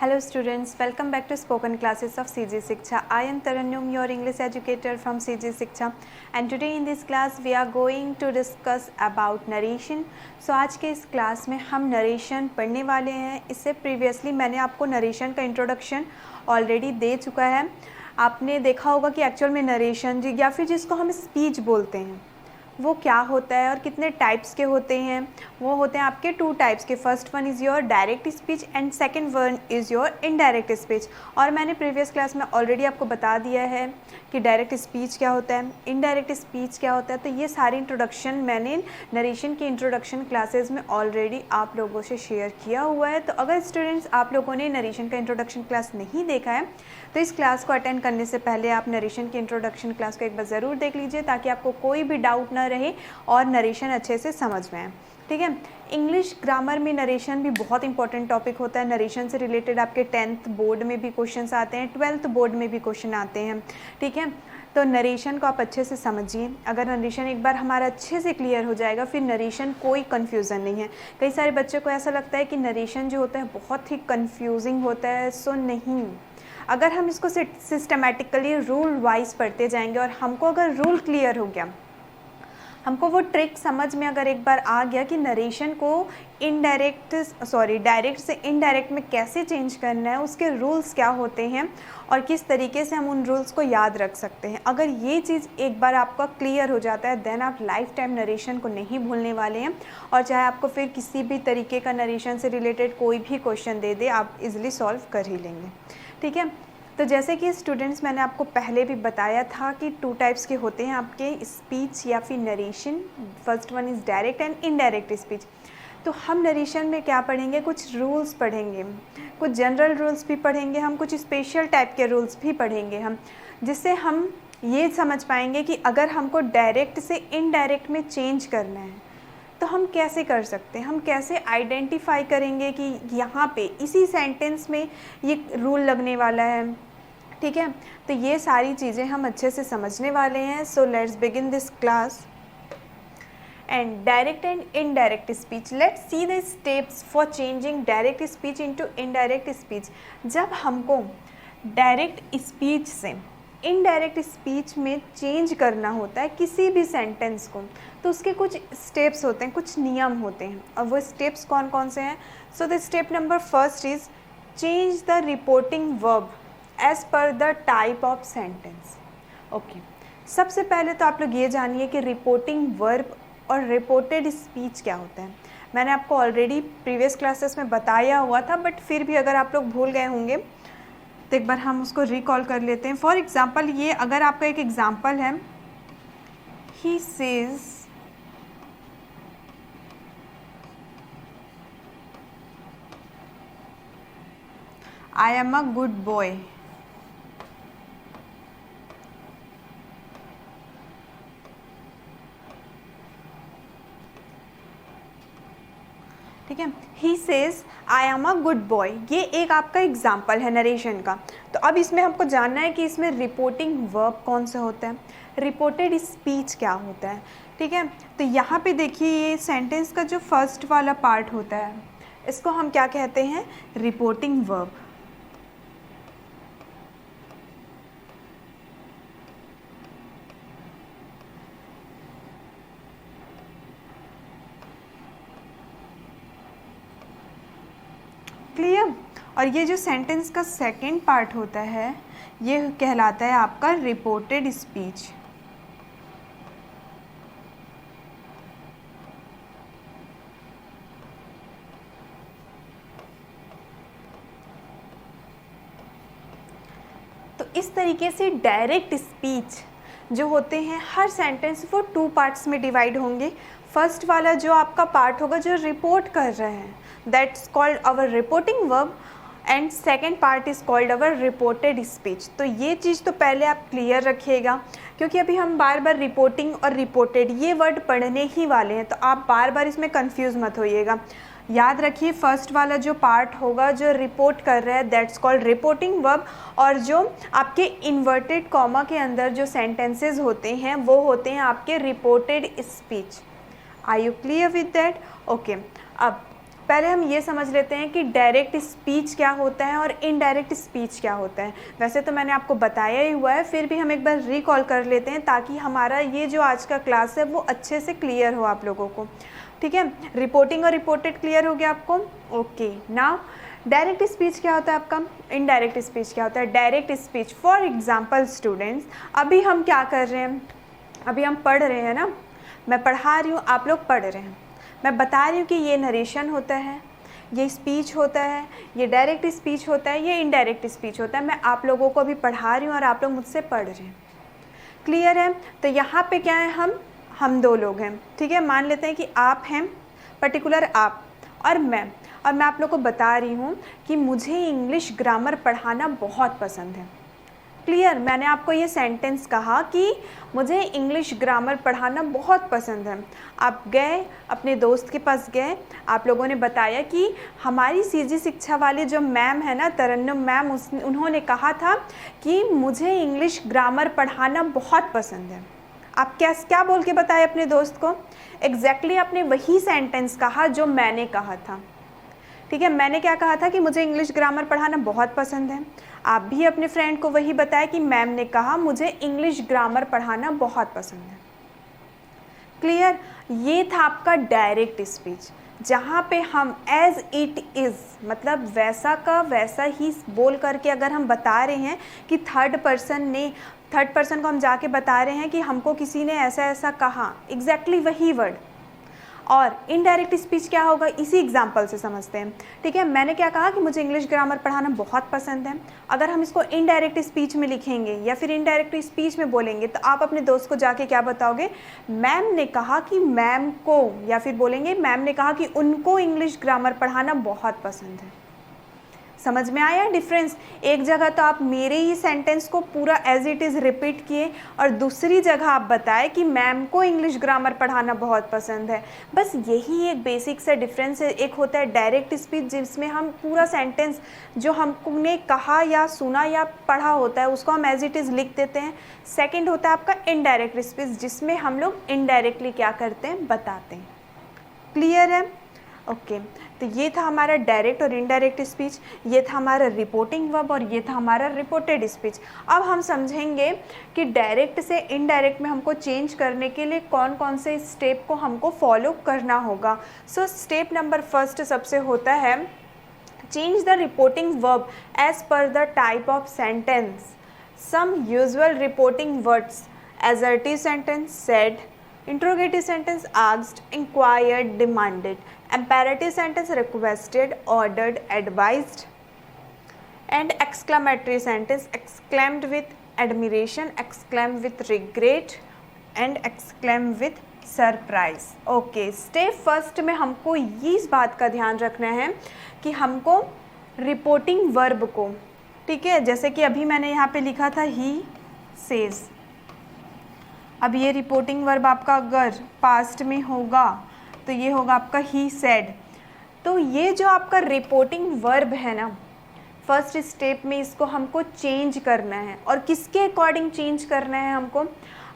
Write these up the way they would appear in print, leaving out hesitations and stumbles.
Hello students, welcome back to spoken classes of CG Shiksha. I am Tarannum, your English educator from CG Shiksha, and today in this class we are going to discuss about narration. So आज के इस class में हम narration पढ़ने वाले हैं. इससे previously मैंने आपको नरेशन का इंट्रोडक्शन ऑलरेडी दे चुका है. आपने देखा होगा कि एक्चुअल में नरेशन या फिर जिसको हम स्पीच बोलते हैं वो क्या होता है और कितने टाइप्स के होते हैं. वो होते हैं आपके टू टाइप्स के. First one is your direct speech and second one is your indirect speech. और मैंने प्रीवियस क्लास में ऑलरेडी आपको बता दिया है कि डायरेक्ट स्पीच क्या होता है, इनडायरेक्ट स्पीच क्या होता है. तो ये सारी इंट्रोडक्शन मैंने नरेशन की इंट्रोडक्शन क्लासेस में ऑलरेडी आप लोगों से शेयर किया हुआ है. तो अगर स्टूडेंट्स आप लोगों ने नरेशन का इंट्रोडक्शन क्लास नहीं देखा है तो इस क्लास को अटेंड करने से पहले आप नरेशन की इंट्रोडक्शन क्लास को एक बार ज़रूर देख लीजिए ताकि आपको कोई भी डाउट ना रहे और नरेशन अच्छे से समझ में आए. ठीक है. इंग्लिश ग्रामर में नरेशन भी बहुत इंपॉर्टेंट टॉपिक होता है. नरेशन से रिलेटेड आपके 10th बोर्ड में भी क्वेश्चंस आते हैं, 12th बोर्ड में भी क्वेश्चन आते हैं. ठीक है. तो नरेशन को आप अच्छे से समझिए. अगर नरेशन एक बार हमारा अच्छे से क्लियर हो जाएगा फिर नरेशन कोई कन्फ्यूज़न नहीं है. कई सारे बच्चों को ऐसा लगता है कि नरेशन जो होता है बहुत ही कन्फ्यूजिंग होता है. सो नहीं, अगर हम इसको सिस्टमेटिकली रूल वाइज पढ़ते जाएंगे और हमको अगर रूल क्लियर हो गया, हमको वो ट्रिक समझ में अगर एक बार आ गया कि नरेशन को डायरेक्ट से इनडायरेक्ट में कैसे चेंज करना है, उसके रूल्स क्या होते हैं और किस तरीके से हम उन रूल्स को याद रख सकते हैं, अगर ये चीज़ एक बार आपका क्लियर हो जाता है देन आप लाइफ टाइम नरेशन को नहीं भूलने वाले हैं. और चाहे आपको फिर किसी भी तरीके का नरेशन से रिलेटेड कोई भी क्वेश्चन दे आप इजीली सॉल्व कर ही लेंगे. ठीक है. तो जैसे कि स्टूडेंट्स मैंने आपको पहले भी बताया था कि टू टाइप्स के होते हैं आपके स्पीच या फिर narration. First one is direct and indirect speech. तो हम नरेशन में क्या पढ़ेंगे, कुछ रूल्स पढ़ेंगे, कुछ जनरल रूल्स भी पढ़ेंगे, हम कुछ स्पेशल टाइप के रूल्स भी पढ़ेंगे हम, जिससे हम ये समझ पाएंगे कि अगर हमको डायरेक्ट से इनडायरेक्ट में चेंज करना है तो हम कैसे कर सकते हैं, हम कैसे आइडेंटिफाई करेंगे कि यहाँ पे इसी सेंटेंस में ये रूल लगने वाला है. ठीक है. तो ये सारी चीज़ें हम अच्छे से समझने वाले हैं. So let's begin this class. And direct and indirect speech. Let's see the steps for changing direct speech into indirect speech. जब हमको डायरेक्ट स्पीच से इनडायरेक्ट स्पीच में चेंज करना होता है किसी भी सेंटेंस को, तो उसके कुछ स्टेप्स होते हैं, कुछ नियम होते हैं. और वो स्टेप्स कौन कौन से हैं? So the step number first is change the reporting verb as per the type of sentence. Okay. सबसे पहले तो आप लोग ये जानिए कि रिपोर्टिंग वर्ब और रिपोर्टेड स्पीच क्या होता है. मैंने आपको ऑलरेडी प्रीवियस क्लासेस में बताया हुआ था, बट फिर भी अगर आप लोग भूल गए होंगे तो एक बार हम उसको रिकॉल कर लेते हैं. फॉर एग्जाम्पल, ये अगर आपका एक एग्जाम्पल है, he says I am a good boy. ठीक है. He says I am a good boy. ये एक आपका एग्जाम्पल है नरेशन का. तो अब इसमें हमको जानना है कि इसमें रिपोर्टिंग वर्ब कौन सा होता है, रिपोर्टेड स्पीच क्या होता है. ठीक है. तो यहाँ पे देखिए ये सेंटेंस का जो फर्स्ट वाला पार्ट होता है इसको हम क्या कहते हैं, रिपोर्टिंग वर्ब. क्लियर. और ये जो सेंटेंस का सेकंड पार्ट होता है ये कहलाता है आपका रिपोर्टेड स्पीच. तो इस तरीके से डायरेक्ट स्पीच जो होते हैं हर सेंटेंस वो टू पार्ट्स में डिवाइड होंगे. फर्स्ट वाला जो आपका पार्ट होगा जो रिपोर्ट कर रहे हैं that's called our reporting verb and second part is called our reported speech. तो ये चीज़ तो पहले आप क्लियर रखिएगा क्योंकि अभी हम बार बार रिपोर्टिंग और रिपोर्टेड ये वर्ड पढ़ने ही वाले हैं, तो आप बार बार इसमें कंफ्यूज मत होइएगा. याद रखिए फर्स्ट वाला जो पार्ट होगा जो रिपोर्ट कर रहा है दैट्स कॉल्ड रिपोर्टिंग वर्ब, और जो आपके इन्वर्टेड कॉमा के अंदर जो सेंटेंसेस होते हैं वो होते हैं आपके reported speech. Are you clear with that? Okay. अब पहले हम ये समझ लेते हैं कि डायरेक्ट स्पीच क्या होता है और इनडायरेक्ट स्पीच क्या होता है। वैसे तो मैंने आपको बताया ही हुआ है, फिर भी हम एक बार रिकॉल कर लेते हैं ताकि हमारा ये जो आज का क्लास है वो अच्छे से क्लियर हो आप लोगों को। ठीक है, रिपोर्टिंग और रिपोर्टेड क्लियर हो गया आपको। ओके, नाउ डायरेक्ट स्पीच क्या होता है आपका, इनडायरेक्ट स्पीच क्या होता है। Direct speech, for example students, अभी हम क्या कर रहे हैं, अभी हम पढ़ रहे हैं ना, मैं पढ़ा रही हूँ, आप लोग पढ़ रहे हैं, मैं बता रही हूँ कि ये नरेशन होता है, ये स्पीच होता है, ये डायरेक्ट स्पीच होता है, ये इनडायरेक्ट स्पीच होता है। मैं आप लोगों को अभी पढ़ा रही हूँ और आप लोग मुझसे पढ़ रहे हैं। क्लियर है। तो यहाँ पे क्या है, हम दो लोग हैं। ठीक है, मान लेते हैं कि आप हैं, पर्टिकुलर आप और मैं आप लोग को बता रही हूँ कि मुझे इंग्लिश ग्रामर पढ़ाना बहुत पसंद है। क्लियर, मैंने आपको ये सेंटेंस कहा कि मुझे इंग्लिश ग्रामर पढ़ाना बहुत पसंद है। आप गए अपने दोस्त के पास गए, आप लोगों ने बताया कि हमारी सीजी शिक्षा वाली जो मैम है ना, तरन्नुम मैम, उन्होंने कहा था कि मुझे इंग्लिश ग्रामर पढ़ाना बहुत पसंद है। आप क्या बोल के बताए अपने दोस्त को, एग्जैक्टली आपने वही सेंटेंस कहा जो मैंने कहा था। ठीक है, मैंने क्या कहा था कि मुझे इंग्लिश ग्रामर पढ़ाना बहुत पसंद है। आप भी अपने फ्रेंड को वही बताया कि मैम ने कहा मुझे इंग्लिश ग्रामर पढ़ाना बहुत पसंद है। क्लियर, ये था आपका डायरेक्ट स्पीच, जहाँ पे हम एज इट इज़, मतलब वैसा का वैसा ही बोल करके अगर हम बता रहे हैं कि थर्ड पर्सन को हम जाके बता रहे हैं कि हमको किसी ने ऐसा ऐसा कहा, एग्जैक्टली वही वर्ड। और इनडायरेक्ट स्पीच क्या होगा, इसी एग्जाम्पल से समझते हैं। ठीक है, मैंने क्या कहा कि मुझे इंग्लिश ग्रामर पढ़ाना बहुत पसंद है। अगर हम इसको इनडायरेक्ट स्पीच में लिखेंगे या फिर इनडायरेक्ट स्पीच में बोलेंगे तो आप अपने दोस्त को जाके क्या बताओगे, मैम ने कहा कि मैम को, या फिर बोलेंगे मैम ने कहा कि उनको इंग्लिश ग्रामर पढ़ाना बहुत पसंद है। समझ में आया डिफरेंस। एक जगह तो आप मेरे ही सेंटेंस को पूरा एज इट इज़ रिपीट किए और दूसरी जगह आप बताए कि मैम को इंग्लिश ग्रामर पढ़ाना बहुत पसंद है। बस यही एक बेसिक सा डिफरेंस है। एक होता है डायरेक्ट स्पीच, जिसमें हम पूरा सेंटेंस जो हमने कहा या सुना या पढ़ा होता है उसको हम एज इट इज़ लिख देते हैं। सेकेंड होता है आपका इनडायरेक्ट स्पीच, जिसमें हम लोग इनडायरेक्टली क्या करते हैं, बताते हैं। क्लियर है। ओके, तो ये था हमारा डायरेक्ट और इनडायरेक्ट स्पीच, ये था हमारा रिपोर्टिंग वर्ब और ये था हमारा रिपोर्टेड स्पीच। अब हम समझेंगे कि डायरेक्ट से इनडायरेक्ट में हमको चेंज करने के लिए कौन कौन से स्टेप को हमको फॉलो करना होगा। सो स्टेप नंबर फर्स्ट सबसे होता है change the reporting verb as per the type of sentence. Some usual reporting words: assertive sentence, said; interrogative sentence, asked, inquired, demanded; imperative sentence, requested, ordered, advised; and exclamatory sentence, exclaimed with admiration, exclaimed with regret, and exclaimed with surprise. Okay, step first में हमको इस बात का ध्यान रखना है कि हमको रिपोर्टिंग वर्ब को, ठीक है, जैसे कि अभी मैंने यहाँ पे लिखा था ही सेज। अब ये रिपोर्टिंग वर्ब आपका अगर पास्ट में होगा तो ये होगा आपका ही सेड। तो ये जो आपका रिपोर्टिंग वर्ब है ना, फर्स्ट स्टेप में इसको हमको चेंज करना है। और किसके अकॉर्डिंग चेंज करना है हमको,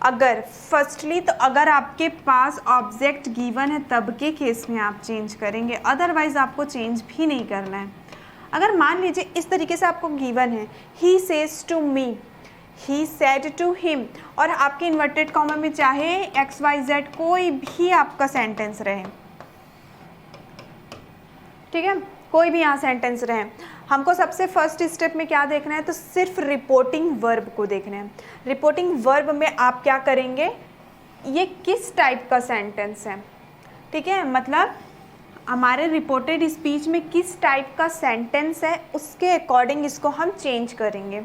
अगर फर्स्टली तो अगर आपके पास ऑब्जेक्ट गिवन है तब के केस में आप चेंज करेंगे, अदरवाइज आपको चेंज भी नहीं करना है। अगर मान लीजिए इस तरीके से आपको गिवन है he says to me, he said to him, और आपके इन्वर्टेड कॉमा में चाहे XYZ कोई भी आपका सेंटेंस रहे, ठीक है, कोई भी यहाँ सेंटेंस रहे, हमको सबसे फर्स्ट स्टेप में क्या देखना है, तो सिर्फ रिपोर्टिंग वर्ब को देखना है। रिपोर्टिंग वर्ब में आप क्या करेंगे, ये किस टाइप का सेंटेंस है, ठीक है, मतलब हमारे रिपोर्टेड स्पीच में किस टाइप का सेंटेंस है उसके अकॉर्डिंग इसको हम चेंज करेंगे।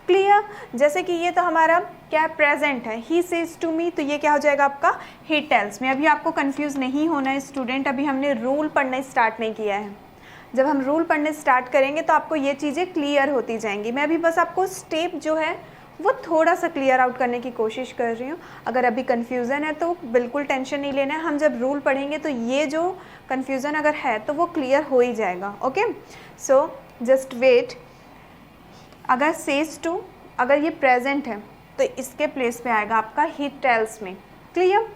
क्लियर। जैसे कि ये तो हमारा क्या प्रेजेंट है, ही सेज टू मी, तो ये क्या हो जाएगा आपका ही टेल्स में। अभी आपको कंफ्यूज नहीं होना है स्टूडेंट, अभी हमने रूल पढ़ना स्टार्ट नहीं किया है। जब हम रूल पढ़ने स्टार्ट करेंगे तो आपको ये चीज़ें क्लियर होती जाएंगी। मैं अभी बस आपको स्टेप जो है वो थोड़ा सा क्लियर आउट करने की कोशिश कर रही हूँ। अगर अभी कन्फ्यूज़न है तो बिल्कुल टेंशन नहीं लेना है, हम जब रूल पढ़ेंगे तो ये जो कन्फ्यूज़न अगर है तो वो क्लियर हो ही जाएगा। Okay, so just wait. अगर सेज टू, अगर ये प्रेजेंट है तो इसके प्लेस पे आएगा आपका ही टेल्स में। क्लियर।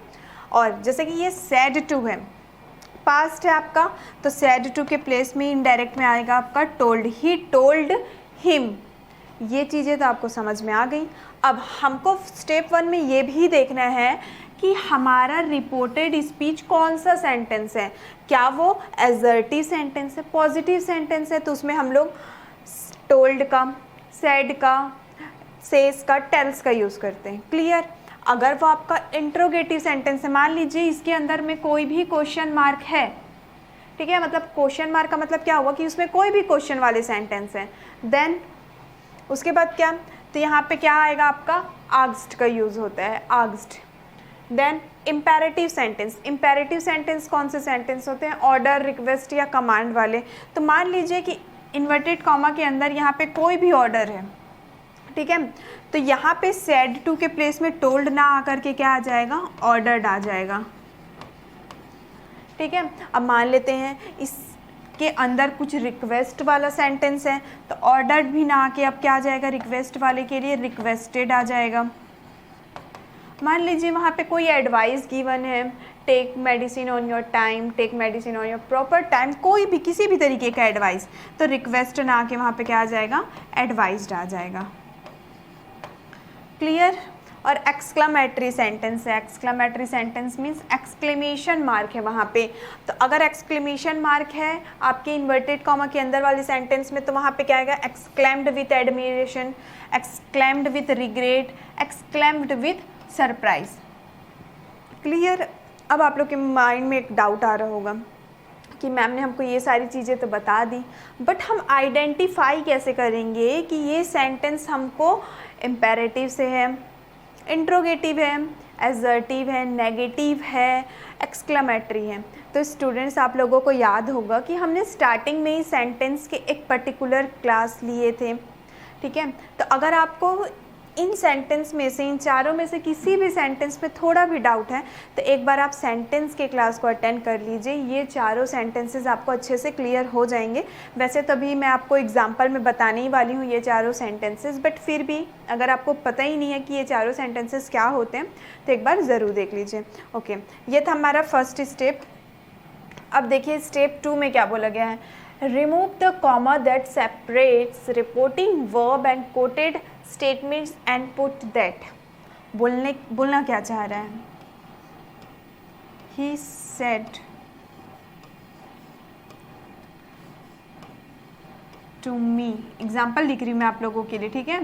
और जैसे कि ये सैड टू है पास्ट है आपका, तो सेड टू के प्लेस में इनडायरेक्ट में आएगा आपका टोल्ड, ही टोल्ड हिम। ये चीज़ें तो आपको समझ में आ गई। अब हमको स्टेप 1 में ये भी देखना है कि हमारा रिपोर्टेड स्पीच कौन सा सेंटेंस है, क्या वो एजर्टिव सेंटेंस है, पॉजिटिव सेंटेंस है, तो उसमें हम लोग टोल्ड का, सेड का, सेज का, टेल्स का यूज़ करते हैं। क्लियर। अगर वो आपका इंट्रोगेटिव सेंटेंस है, मान लीजिए इसके अंदर में कोई भी क्वेश्चन मार्क है, ठीक है, मतलब क्वेश्चन मार्क का मतलब क्या हुआ कि उसमें कोई भी क्वेश्चन वाले सेंटेंस हैं, देन उसके बाद क्या, तो यहाँ पे क्या आएगा आपका आस्क्ड का यूज़ होता है, asked. Then imperative sentence, imperative sentence कौन से सेंटेंस होते हैं, ऑर्डर, रिक्वेस्ट या कमांड वाले। तो मान लीजिए कि इन्वर्टेड कॉमा के अंदर यहाँ पे कोई भी ऑर्डर है, ठीक है, तो यहाँ पे सेड टू के प्लेस में टोल्ड ना आकर के क्या आ जाएगा, ऑर्डर्ड आ जाएगा। ठीक है, अब मान लेते हैं इसके अंदर कुछ रिक्वेस्ट वाला सेंटेंस है, तो ऑर्डर्ड भी ना आके अब क्या आ जाएगा, रिक्वेस्ट वाले के लिए रिक्वेस्टेड आ जाएगा। मान लीजिए वहाँ पे कोई एडवाइस गिवन है, take medicine on your time, take medicine on your proper time, कोई भी किसी भी तरीके का एडवाइस, तो रिक्वेस्ट ना आके वहाँ पे क्या आ जाएगा, एडवाइस्ड आ जाएगा। क्लियर। और एक्सक्लामेटरी सेंटेंस है, exclamatory sentence means exclamation mark है वहाँ पे, तो अगर एक्सक्लेमेशन मार्क है आपके इन्वर्टेड कॉमा के अंदर वाले सेंटेंस में, तो वहाँ पे क्या आएगा, exclaimed with admiration, exclaimed with regret, exclaimed with surprise. Clear. अब आप लोग के माइंड में एक डाउट आ रहा होगा कि मैम ने हमको ये सारी चीज़ें तो बता दी, बट हम आइडेंटिफाई कैसे करेंगे कि ये सेंटेंस हमको इम्पेरेटिव से है, इंट्रोगेटिव है, एजर्टिव है, नेगेटिव है, एक्सक्लामेटरी है। तो स्टूडेंट्स आप लोगों को याद होगा कि हमने स्टार्टिंग में ही सेंटेंस के एक पर्टिकुलर क्लास लिए थे, ठीक है, तो अगर आपको इन सेंटेंस में से, इन चारों में से किसी भी सेंटेंस में थोड़ा भी डाउट है, तो एक बार आप सेंटेंस के क्लास को अटेंड कर लीजिए, ये चारों सेंटेंसेस आपको अच्छे से क्लियर हो जाएंगे। वैसे तभी मैं आपको एग्जांपल में बताने ही वाली हूँ ये चारों सेंटेंसेस, बट फिर भी अगर आपको पता ही नहीं है कि ये चारों सेंटेंसेस क्या होते हैं, तो एक बार ज़रूर देख लीजिए। ओके, ये था हमारा फर्स्ट स्टेप। अब देखिए स्टेप 2 में क्या बोला गया है, remove the comma that separates reporting verb and quoted statements and put that. बोलना क्या चाह रहा है, he said to me, example लिख रही हूँ मैं आप लोगों के लिए, ठीक है,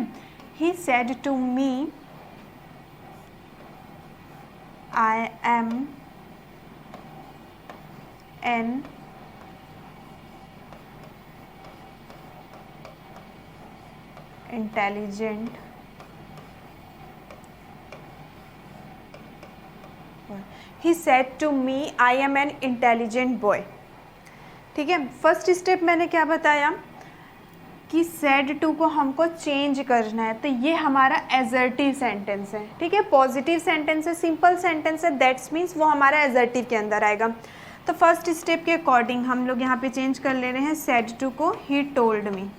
he said to me I am an intelligent he said to me I am an intelligent boy. ठीक है, फर्स्ट स्टेप मैंने क्या बताया कि सेड टू को हमको चेंज करना है, तो ये हमारा एजर्टिव सेंटेंस है, ठीक है, पॉजिटिव सेंटेंस है, सिंपल सेंटेंस है, दैट्स मीन्स वो हमारा एजर्टिव के अंदर आएगा। तो फर्स्ट स्टेप के अकॉर्डिंग हम लोग यहाँ पे चेंज कर ले रहे हैं सेड टू को ही टोल्ड मी।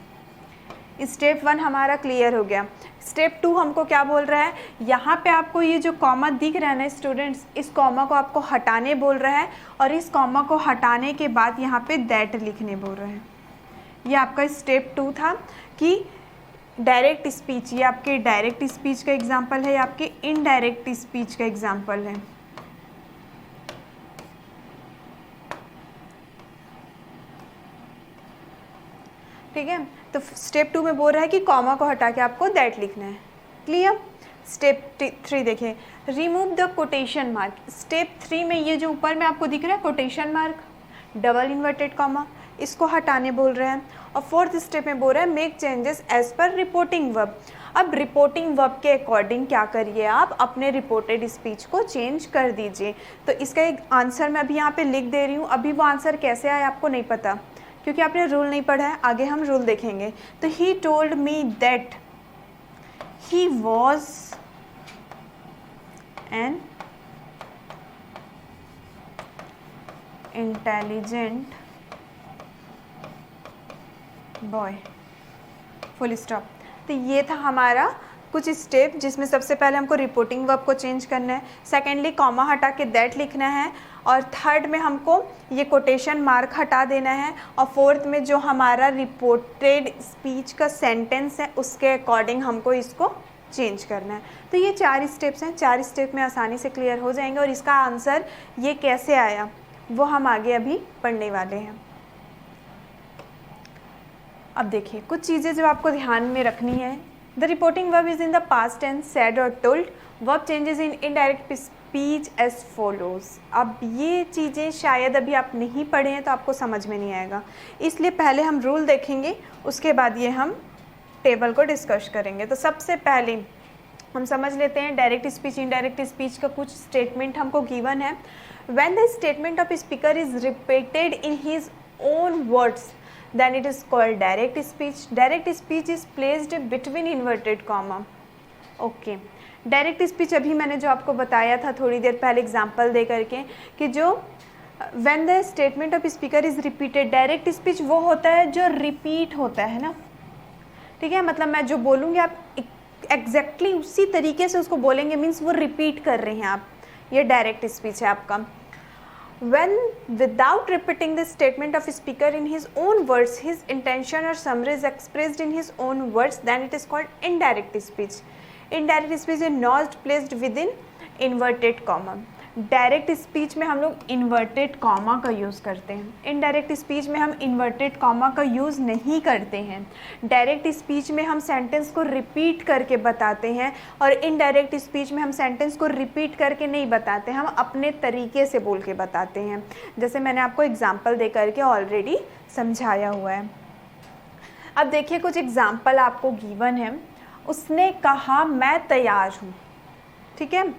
स्टेप 1 हमारा क्लियर हो गया। स्टेप 2 हमको क्या बोल रहा है, यहाँ पे आपको ये जो कॉमा दिख रहा है ना स्टूडेंट्स, इस कॉमा को आपको हटाने बोल रहा है, और इस कॉमा को हटाने के बाद यहाँ पे दैट लिखने बोल रहे हैं। ये आपका स्टेप 2 था कि डायरेक्ट स्पीच, ये आपके डायरेक्ट स्पीच का एग्जाम्पल है, आपके इनडायरेक्ट स्पीच का एग्जाम्पल है। ठीक है, तो स्टेप 2 में बोल रहा है कि कॉमा को हटा के आपको दैट लिखना है। क्लियर। स्टेप 3 देखें, remove the quotation mark. Step 3 में ये जो ऊपर में आपको दिख रहा है quotation mark, double inverted comma, इसको हटाने बोल रहे हैं। और फोर्थ स्टेप में बोल रहा है make changes as per reporting verb. अब रिपोर्टिंग वर्ब के अकॉर्डिंग क्या करिए, आप अपने रिपोर्टेड स्पीच को चेंज कर दीजिए। तो इसका एक आंसर मैं अभी यहाँ पे लिख दे रही हूँ। अभी वो आंसर कैसे आया आपको नहीं पता, क्योंकि आपने रूल नहीं पढ़ा है, आगे हम रूल देखेंगे। तो ही told me that he was an intelligent boy, full stop. तो ये था हमारा कुछ स्टेप, जिसमें सबसे पहले हमको रिपोर्टिंग वर्ब को चेंज करना है, सेकेंडली कॉमा हटा के दैट लिखना है, और थर्ड में हमको ये कोटेशन मार्क हटा देना है, और फोर्थ में जो हमारा रिपोर्टेड स्पीच का सेंटेंस है उसके अकॉर्डिंग हमको इसको चेंज करना है। तो ये 4 स्टेप्स हैं, 4 स्टेप में आसानी से क्लियर हो जाएंगे, और इसका आंसर ये कैसे आया वो हम आगे अभी पढ़ने वाले हैं। अब देखिए कुछ चीज़ें जो आपको ध्यान में रखनी है। The reporting verb is in the past tense, said और told. Verb changes in indirect speech as follows. अब ये चीज़ें शायद अभी आप नहीं पढ़े हैं तो आपको समझ में नहीं आएगा, इसलिए पहले हम रूल देखेंगे, उसके बाद ये हम टेबल को डिस्कस करेंगे। तो सबसे पहले हम समझ लेते हैं डायरेक्ट स्पीच इनडायरेक्ट स्पीच का कुछ स्टेटमेंट हमको गिवन है। When the statement of speaker is repeated in his own words then it is called direct speech. Direct speech is placed between inverted comma. Okay. Direct speech अभी मैंने जो आपको बताया था थोड़ी देर पहले एग्जांपल दे करके कि जो when the statement of speaker is repeated, direct speech वो होता है जो रिपीट होता है ना, ठीक है, मतलब मैं जो बोलूँगी आप एग्जैक्टली उसी तरीके से उसको बोलेंगे, मीन्स वो रिपीट कर रहे हैं आप, ये डायरेक्ट स्पीच है आपका। When without repeating the statement of speaker in his own words, his intention or summary is expressed in his own words, then it is called indirect speech. Indirect speech is not placed within inverted comma. Direct speech में हम लोग inverted comma का use करते हैं, indirect speech में हम inverted comma का use नहीं करते हैं। डायरेक्ट स्पीच में हम सेंटेंस को रिपीट करके बताते हैं, और इनडायरेक्ट स्पीच में हम सेंटेंस को रिपीट करके नहीं बताते, हम अपने तरीके से बोल के बताते हैं, जैसे मैंने आपको एग्जाम्पल दे करके ऑलरेडी समझाया हुआ है। अब देखिए कुछ एग्जाम्पल आपको गिवन है। उसने कहा मैं तैयार हूँ, ठीक है,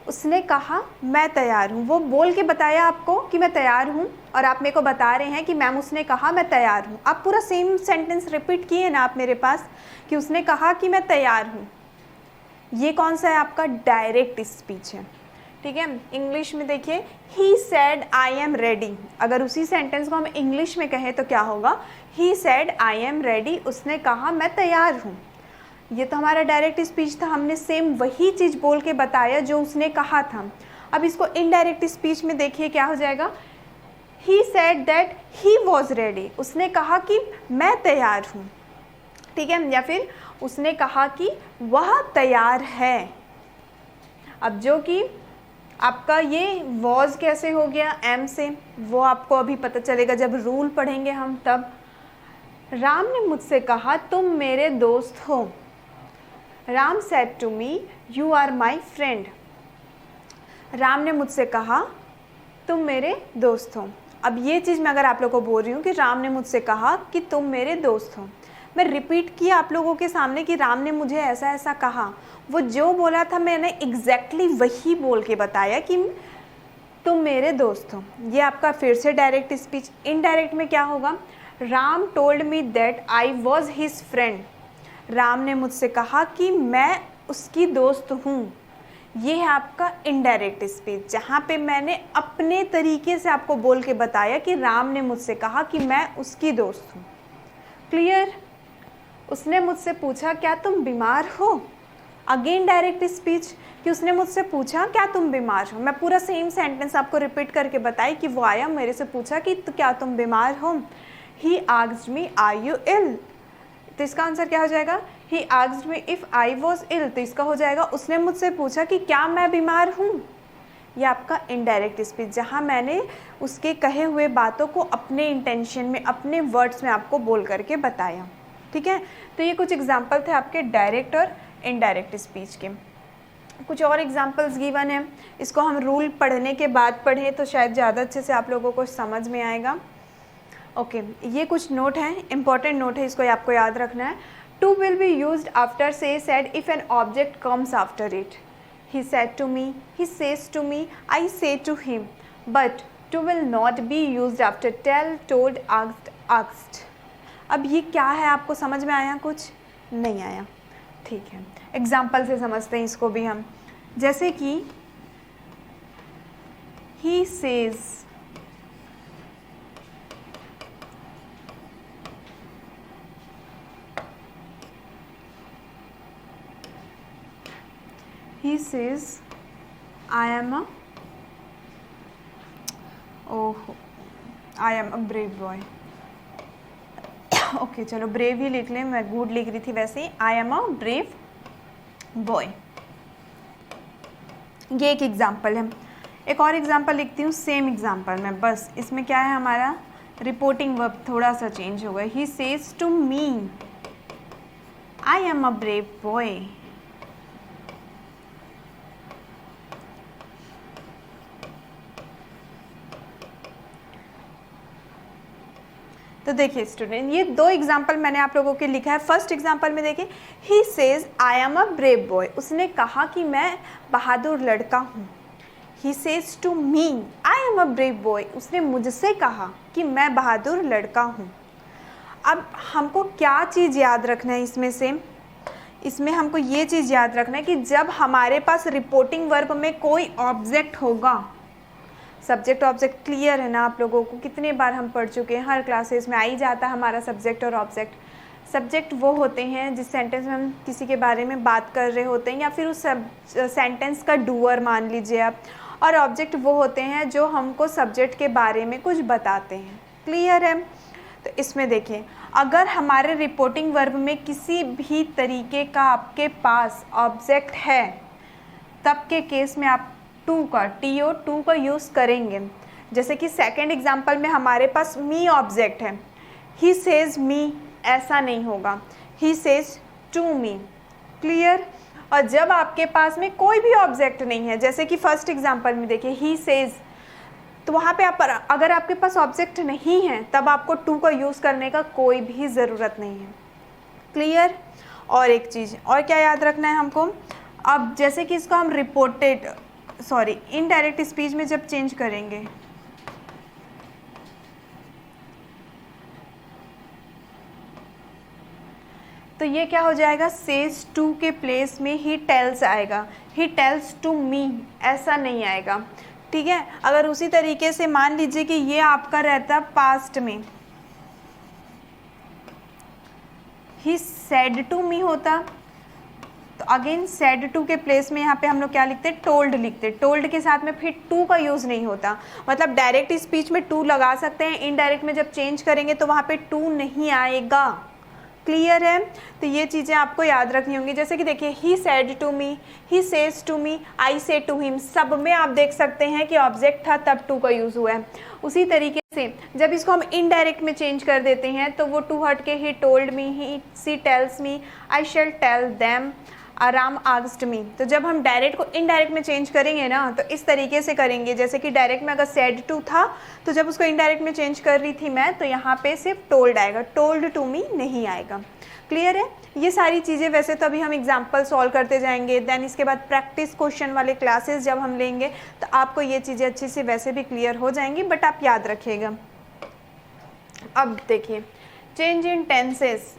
उसने कहा मैं तैयार हूँ, वो बोल के बताया आपको कि मैं तैयार हूँ, और आप मेरे को बता रहे हैं कि मैम उसने कहा मैं तैयार हूँ। आप पूरा सेम सेंटेंस रिपीट किए ना आप मेरे पास कि उसने कहा कि मैं तैयार हूँ। ये कौन सा है आपका डायरेक्ट स्पीच है, ठीक है। इंग्लिश में देखिए he said I am ready, अगर उसी सेंटेंस को हम इंग्लिश में कहें तो क्या होगा, he said I am ready, उसने कहा मैं तैयार हूँ। ये तो हमारा डायरेक्ट स्पीच था, हमने सेम वही चीज़ बोल के बताया जो उसने कहा था। अब इसको इनडायरेक्ट स्पीच में देखिए क्या हो जाएगा, he said that he was ready, उसने कहा कि मैं तैयार हूँ, ठीक है, या फिर उसने कहा कि वह तैयार है। अब जो कि आपका ये वॉज कैसे हो गया एम से, वो आपको अभी पता चलेगा जब रूल पढ़ेंगे हम तब। राम ने मुझसे कहा तुम मेरे दोस्त हो, Ram said to me you are my friend. Ram ने मुझसे कहा तुम मेरे दोस्त हो। अब ये चीज़ मैं अगर आप लोगों को बोल रही हूँ कि राम ने मुझसे कहा कि तुम मेरे दोस्त हो, मैं रिपीट किया आप लोगों के सामने कि राम ने मुझे ऐसा ऐसा कहा, वो जो बोला था मैंने एग्जैक्टली वही बोल के बताया कि तुम मेरे दोस्त हो। ये आपका फिर से डायरेक्ट स्पीच। इनडायरेक्ट में क्या होगा, Ram told me that I was his friend, Ram ने मुझसे कहा कि मैं उसकी दोस्त हूँ। ये है आपका इनडायरेक्ट स्पीच, जहाँ पे मैंने अपने तरीके से आपको बोल के बताया कि राम ने मुझसे कहा कि मैं उसकी दोस्त हूँ। क्लियर। उसने मुझसे पूछा क्या तुम बीमार हो, अगेन डायरेक्ट स्पीच कि उसने मुझसे पूछा क्या तुम बीमार हो। मैं पूरा सेम सेंटेंस आपको रिपीट करके बताई कि वो आया मेरे से पूछा कि क्या तुम बीमार हो। He asked me are you ill, तो इसका आंसर क्या हो जाएगा, he asked me if I was ill, तो इसका हो जाएगा उसने मुझसे पूछा कि क्या मैं बीमार हूँ। ये आपका इनडायरेक्ट स्पीच, जहाँ मैंने उसके कहे हुए बातों को अपने इंटेंशन में अपने वर्ड्स में आपको बोल करके बताया, ठीक है। तो ये कुछ एग्जाम्पल थे आपके डायरेक्ट और इनडायरेक्ट स्पीच के। कुछ और एग्जाम्पल्स गिवन है, इसको हम रूल पढ़ने के बाद पढ़ें तो शायद ज़्यादा अच्छे से आप लोगों को समझ में आएगा। ओके, ये कुछ नोट हैं, इंपॉर्टेंट नोट है, इसको आपको याद रखना है। To will be used after say said if an object comes after it. He said to me, he says to me, I say to him, but to will not be used after tell, told, asked, asked. अब ये क्या है, आपको समझ में आया, कुछ नहीं आया, ठीक है। एग्जाम्पल से समझते हैं इसको भी हम, जैसे कि he says, he says I am a brave boy. Okay चलो ब्रेव ही लिख लें, मैं गुड लिख रही थी वैसे ही। I am a brave boy, ये एक एग्जाम्पल है। एक और एग्जाम्पल लिखती हूँ सेम एग्जाम्पल में, बस इसमें क्या है हमारा रिपोर्टिंग वर्ब थोड़ा सा चेंज हो गया। He says to me I am a brave boy. तो देखिए स्टूडेंट, ये दो एग्जाम्पल मैंने आप लोगों के लिखा है। फर्स्ट एग्जाम्पल में देखिए, he says I am a brave boy, उसने कहा कि मैं बहादुर लड़का हूँ। He says to me I am a brave boy, उसने मुझसे कहा कि मैं बहादुर लड़का हूँ। अब हमको क्या चीज़ याद रखना है इसमें से, इसमें हमको ये चीज़ याद रखना है कि जब हमारे पास रिपोर्टिंग वर्ब में कोई ऑब्जेक्ट होगा, सब्जेक्ट ऑब्जेक्ट क्लियर है ना आप लोगों को, कितने बार हम पढ़ चुके हैं, हर क्लासेस में आ ही जाता है हमारा सब्जेक्ट और ऑब्जेक्ट। सब्जेक्ट वो होते हैं जिस सेंटेंस में हम किसी के बारे में बात कर रहे होते हैं या फिर उस सेंटेंस का डूअर मान लीजिए आप, और ऑब्जेक्ट वो होते हैं जो हमको सब्जेक्ट के बारे में कुछ बताते हैं। क्लियर है? तो इसमें देखिए, अगर हमारे रिपोर्टिंग वर्ब में किसी भी तरीके का आपके पास ऑब्जेक्ट है, तब के केस में आप टू का यूज़ करेंगे। जैसे कि सेकेंड एग्जाम्पल में हमारे पास मी ऑब्जेक्ट है, ही सेज मी ऐसा नहीं होगा, he says to me. Clear? और जब आपके पास में कोई भी ऑब्जेक्ट नहीं है, जैसे कि फर्स्ट एग्जाम्पल में देखिए ही सेज, तो वहाँ पे आप अगर आपके पास ऑब्जेक्ट नहीं है तब आपको टू का यूज़ करने का कोई भी ज़रूरत नहीं है। क्लियर? और एक चीज़ और क्या याद रखना है हमको, अब जैसे कि इसको हम इनडायरेक्ट स्पीच में जब चेंज करेंगे, तो ये क्या हो जाएगा, सेज टू के प्लेस में ही टेल्स आएगा, ही टेल्स टू मी ऐसा नहीं आएगा। ठीक है? अगर उसी तरीके से मान लीजिए कि ये आपका रहता पास्ट में, ही सेड टू मी होता, तो अगेन सेड टू के प्लेस में यहाँ पे हम लोग क्या लिखते, टोल्ड लिखते। टोल्ड के साथ में फिर टू का यूज़ नहीं होता, मतलब डायरेक्ट स्पीच में टू लगा सकते हैं, इनडायरेक्ट में जब चेंज करेंगे तो वहाँ पे टू नहीं आएगा। क्लियर है? तो ये चीज़ें आपको याद रखनी होंगी। जैसे कि देखिए, he said to me, he says to me, I say to him, सब में आप देख सकते हैं कि ऑब्जेक्ट था तब टू का यूज़ हुआ है। उसी तरीके से जब इसको हम इनडायरेक्ट में चेंज कर देते हैं तो वो टू हट के he told me, he she tells me, I shall tell them, आराम आस्क्ड मी। तो जब हम डायरेक्ट को इनडायरेक्ट में चेंज करेंगे ना, तो इस तरीके से करेंगे। जैसे कि डायरेक्ट में अगर सेड टू था तो जब उसको इनडायरेक्ट में चेंज कर रही थी मैं, तो यहाँ पे सिर्फ टोल्ड आएगा, टोल्ड टू मी नहीं आएगा। क्लियर है? ये सारी चीज़ें वैसे तो अभी हम एग्जाम्पल सॉल्व करते जाएंगे, देन इसके बाद प्रैक्टिस क्वेश्चन वाले क्लासेस जब हम लेंगे तो आपको ये चीज़ें अच्छे से वैसे भी क्लियर हो जाएंगी, बट आप याद रखिएगा। अब देखिए, चेंज इन टेंसेस।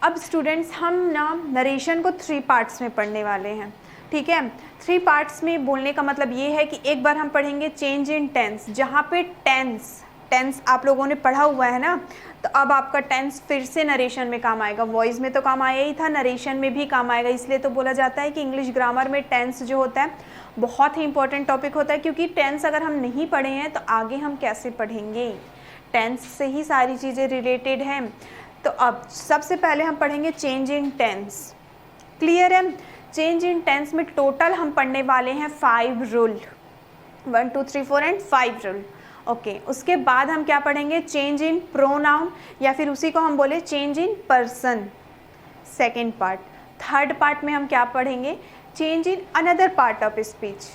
अब स्टूडेंट्स हम ना नरेशन को 3 पार्ट्स में पढ़ने वाले हैं। ठीक है? 3 पार्ट्स में बोलने का मतलब ये है कि एक बार हम पढ़ेंगे चेंज इन टेंस, जहाँ पे टेंस आप लोगों ने पढ़ा हुआ है ना, तो अब आपका टेंस फिर से नरेशन में काम आएगा। वॉइस में तो काम आया ही था, नरेशन में भी काम आएगा। इसलिए तो बोला जाता है कि इंग्लिश ग्रामर में टेंस जो होता है बहुत ही इंपॉर्टेंट टॉपिक होता है, क्योंकि टेंस अगर हम नहीं पढ़े हैं तो आगे हम कैसे पढ़ेंगे, टेंस से ही सारी चीज़ें रिलेटेड हैं। तो अब सबसे पहले हम पढ़ेंगे चेंज इन टेंस। क्लियर है? चेंज इन टेंस में टोटल हम पढ़ने वाले हैं 5 रूल, 1 2 3 4 एंड 5 रूल। ओके, उसके बाद हम क्या पढ़ेंगे, चेंज इन प्रोनाउन, या फिर उसी को हम बोले change in person, second part. Third part में हम क्या पढ़ेंगे, change in another part of speech.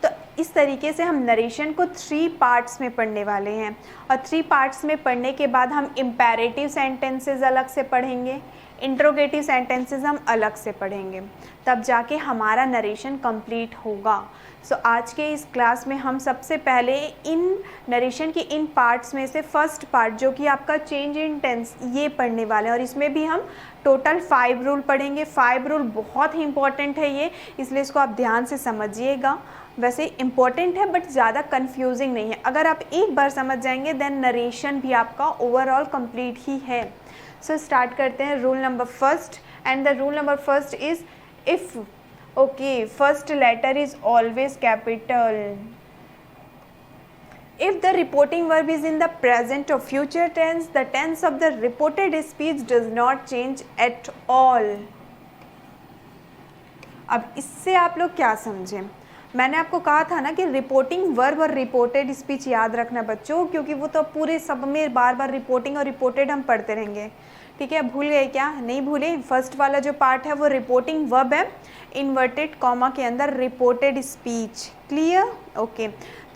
तो इस तरीके से हम नरेशन को 3 पार्ट्स में पढ़ने वाले हैं, और 3 पार्ट्स में पढ़ने के बाद हम इम्पेरेटिव सेंटेंसेस अलग से पढ़ेंगे, इंट्रोगेटिव सेंटेंसेस हम अलग से पढ़ेंगे, तब जाके हमारा नरेशन कंप्लीट होगा। सो आज के इस क्लास में हम सबसे पहले इन नरेशन के इन पार्ट्स में से फर्स्ट पार्ट जो कि आपका चेंज इन टेंस, ये पढ़ने वाले हैं, और इसमें भी हम टोटल 5 रूल पढ़ेंगे। 5 रूल बहुत ही इंपॉर्टेंट है ये, इसलिए इसको आप ध्यान से समझिएगा। वैसे इम्पॉर्टेंट है बट ज़्यादा कंफ्यूजिंग नहीं है। अगर आप एक बार समझ जाएंगे देन नरेशन भी आपका ओवरऑल कंप्लीट ही है। सो स्टार्ट करते हैं rule number first, and the rule number first is if Okay, first letter is always capital. If the reporting verb is in the present or future tense, the tense of the reported speech does not change at all. अब इससे आप लोग क्या समझें? मैंने आपको कहा था ना कि रिपोर्टिंग वर्ब और रिपोर्टेड स्पीच याद रखना बच्चों, क्योंकि वो तो पूरे सब में बार बार रिपोर्टिंग और रिपोर्टेड हम पढ़ते रहेंगे। ठीक है, भूल गए क्या? नहीं भूले। फर्स्ट वाला जो पार्ट है वो रिपोर्टिंग वर्ब है, इन्वर्टेड कॉमा के अंदर रिपोर्टेड स्पीच। क्लियर? ओके।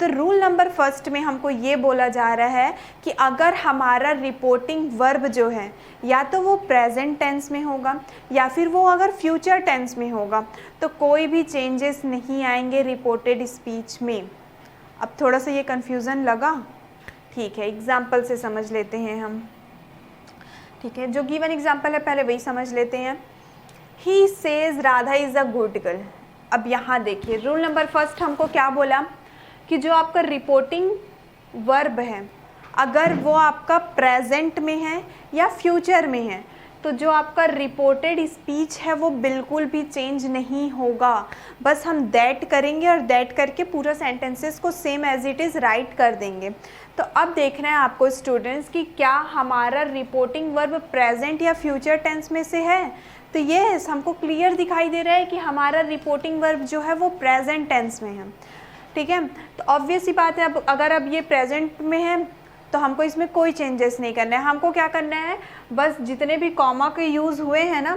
तो रूल नंबर फर्स्ट में हमको ये बोला जा रहा है कि अगर हमारा रिपोर्टिंग वर्ब जो है या तो वो प्रेजेंट टेंस में होगा या फिर वो अगर फ्यूचर टेंस में होगा तो कोई भी चेंजेस नहीं आएंगे रिपोर्टेड स्पीच में। अब थोड़ा सा ये कन्फ्यूज़न लगा? ठीक है, एग्जाम्पल से समझ लेते हैं हम। ठीक है, जो गिवन एग्जाम्पल है पहले वही समझ लेते हैं। He says Radha is a good girl. अब यहाँ देखिए, रूल नंबर फर्स्ट हमको क्या बोला कि जो आपका रिपोर्टिंग वर्ब है अगर वो आपका प्रेजेंट में है या फ्यूचर में है तो जो आपका रिपोर्टेड स्पीच है वो बिल्कुल भी चेंज नहीं होगा। बस हम दैट करेंगे और दैट करके पूरा सेंटेंसेस को same as it is write कर देंगे। तो अब देखना है आपको स्टूडेंट्स कि क्या हमारा रिपोर्टिंग वर्ब प्रेजेंट या फ्यूचर टेंस में से है। तो ये हमको क्लियर दिखाई दे रहा है कि हमारा रिपोर्टिंग वर्ब जो है वो प्रेजेंट टेंस में है। ठीक है, तो ऑब्वियस ही बात है, अब अगर अब ये प्रेजेंट में है तो हमको इसमें कोई चेंजेस नहीं करना है। हमको क्या करना है, बस जितने भी कॉमा के यूज़ हुए हैं ना,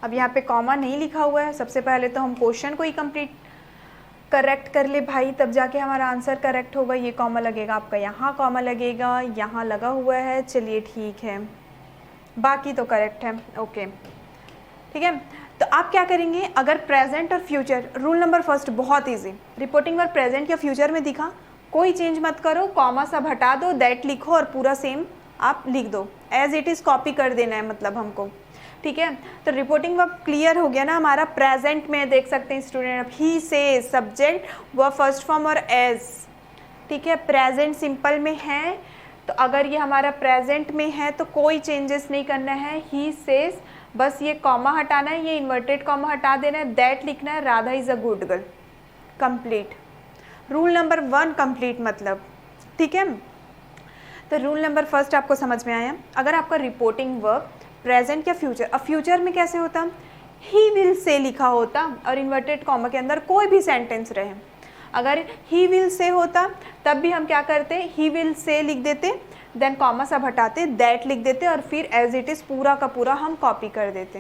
अब यहाँ पे कॉमा नहीं लिखा हुआ है, सबसे पहले तो हम क्वेश्चन को ही कंप्लीट करेक्ट कर ले भाई, तब जाके हमारा आंसर करेक्ट होगा। ये कॉमा लगेगा आपका, यहाँ कॉमा लगेगा, यहाँ लगा हुआ है, चलिए ठीक है, बाकी तो करेक्ट है। ओके, ठीक है। तो आप क्या करेंगे, अगर प्रेजेंट और फ्यूचर, रूल नंबर फर्स्ट बहुत इजी, रिपोर्टिंग वर्ब प्रेजेंट या फ्यूचर में दिखा कोई चेंज मत करो, कॉमा सब हटा दो, दैट लिखो और पूरा सेम आप लिख दो, एज इट इज़ कॉपी कर देना है मतलब हमको। ठीक है, तो रिपोर्टिंग वर्ब क्लियर हो गया ना हमारा। प्रेजेंट में देख सकते हैं स्टूडेंट, अब ही से सब्जेक्ट वर्ब फर्स्ट फॉर्म और एज। ठीक है, प्रेजेंट सिंपल में है, तो अगर ये हमारा प्रेजेंट में है तो कोई चेंजेस नहीं करना है, ही सेज, बस ये कॉमा हटाना है, ये इन्वर्टेड कॉमा हटा देना है, दैट लिखना है, Radha is a good girl. Complete, rule number 1 complete मतलब। ठीक है, तो रूल नंबर फर्स्ट आपको समझ में आया। अगर आपका रिपोर्टिंग वर्ब प्रेजेंट या फ्यूचर, अब फ्यूचर में कैसे होता, ही विल से लिखा होता और इन्वर्टेड कॉमा के अंदर कोई भी सेंटेंस रहे। अगर ही विल से होता तब भी हम क्या करते, ही विल से लिख देते, देन कॉमा सब हटाते, दैट लिख देते और फिर एज इट इज़ पूरा का पूरा हम कॉपी कर देते।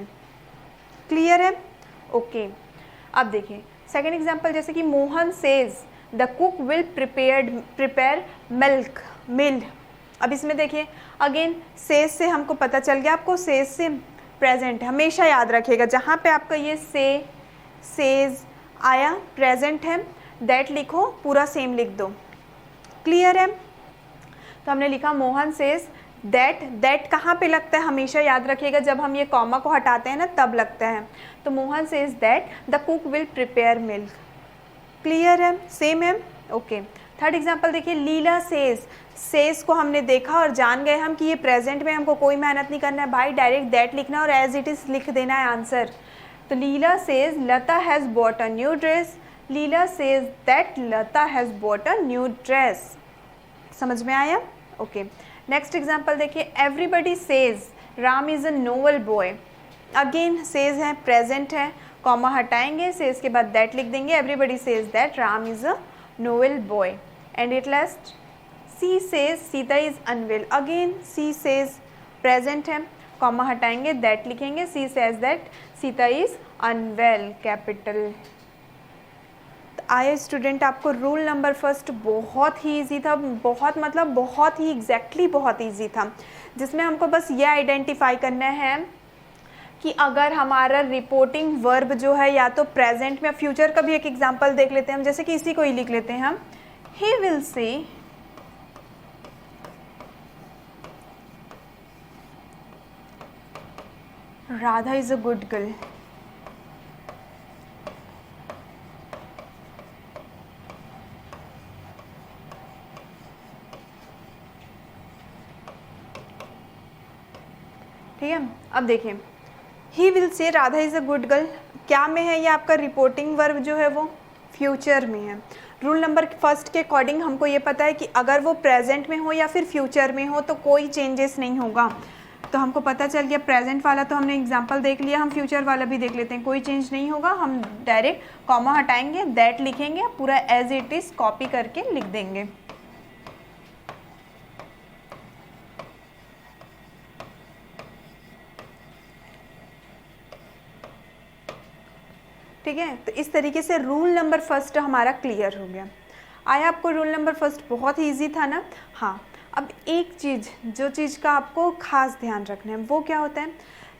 क्लियर है? ओके। अब देखिए सेकेंड एग्जाम्पल, जैसे कि Mohan says the cook will prepare milk. अब इसमें देखिए अगेन सेज से हमको पता चल गया, आपको सेज से प्रेजेंट हमेशा याद रखिएगा, जहाँ पे आपका ये से सेज आया प्रेजेंट है, दैट लिखो, पूरा सेम लिख दो। क्लियर है? तो हमने लिखा मोहन सेज दैट, दैट कहाँ पे लगता है हमेशा याद रखिएगा, जब हम ये कॉमा को हटाते हैं ना तब लगता है। तो Mohan says that the cook will prepare milk. Clear है? सेम है? ओके। थर्ड एग्जाम्पल देखिए, लीला सेज को हमने देखा और जान गए हम कि ये प्रेजेंट में, हमको कोई मेहनत नहीं करना है भाई, डायरेक्ट दैट लिखना और एज इट इज़ लिख देना है आंसर। तो Leela says Lata has bought a new dress, Leela says that Lata has bought a new dress. समझ में आया? ओके। नेक्स्ट एग्जाम्पल देखिए, everybody says Ram is a noble boy. Again says है, प्रेजेंट है, कॉमा हटाएंगे, सेज के बाद दैट लिख देंगे, everybody says that Ram is a noble boy. And at last, she says Sita is unwell. Again she says present है, comma हटाएंगे, that लिखेंगे, she says that Sita is unwell, capital. आया स्टूडेंट, आपको रूल नंबर फर्स्ट बहुत ही easy था, बहुत मतलब बहुत ही एग्जैक्टली बहुत इजी था, जिसमें हमको बस ये आइडेंटिफाई करना है कि अगर हमारा रिपोर्टिंग वर्ब जो है या तो प्रेजेंट में, फ्यूचर का भी एक एग्जांपल देख लेते हैं हम, जैसे कि इसी को ही लिख लेते हैं हम, he will say Radha is a good girl. ठीक है, अब देखिए he will say Radha is a good girl, क्या में है ये आपका रिपोर्टिंग वर्ब जो है वो फ्यूचर में है। रूल नंबर फर्स्ट के अकॉर्डिंग हमको ये पता है कि अगर वो प्रेजेंट में हो या फिर फ्यूचर में हो तो कोई चेंजेस नहीं होगा। तो हमको पता चल गया प्रेजेंट वाला तो हमने एग्जांपल देख लिया, हम फ्यूचर वाला भी देख लेते हैं, कोई चेंज नहीं होगा। हम डायरेक्ट कॉमा हटाएंगे, दैट लिखेंगे, पूरा एज इट इज़ कॉपी करके लिख देंगे। ठीक है, तो इस तरीके से रूल नंबर फर्स्ट हमारा क्लियर हो गया। आया आपको रूल नंबर फर्स्ट? बहुत ही ईजी था ना। हाँ, अब एक चीज़, जो चीज़ का आपको खास ध्यान रखना है वो क्या होता है,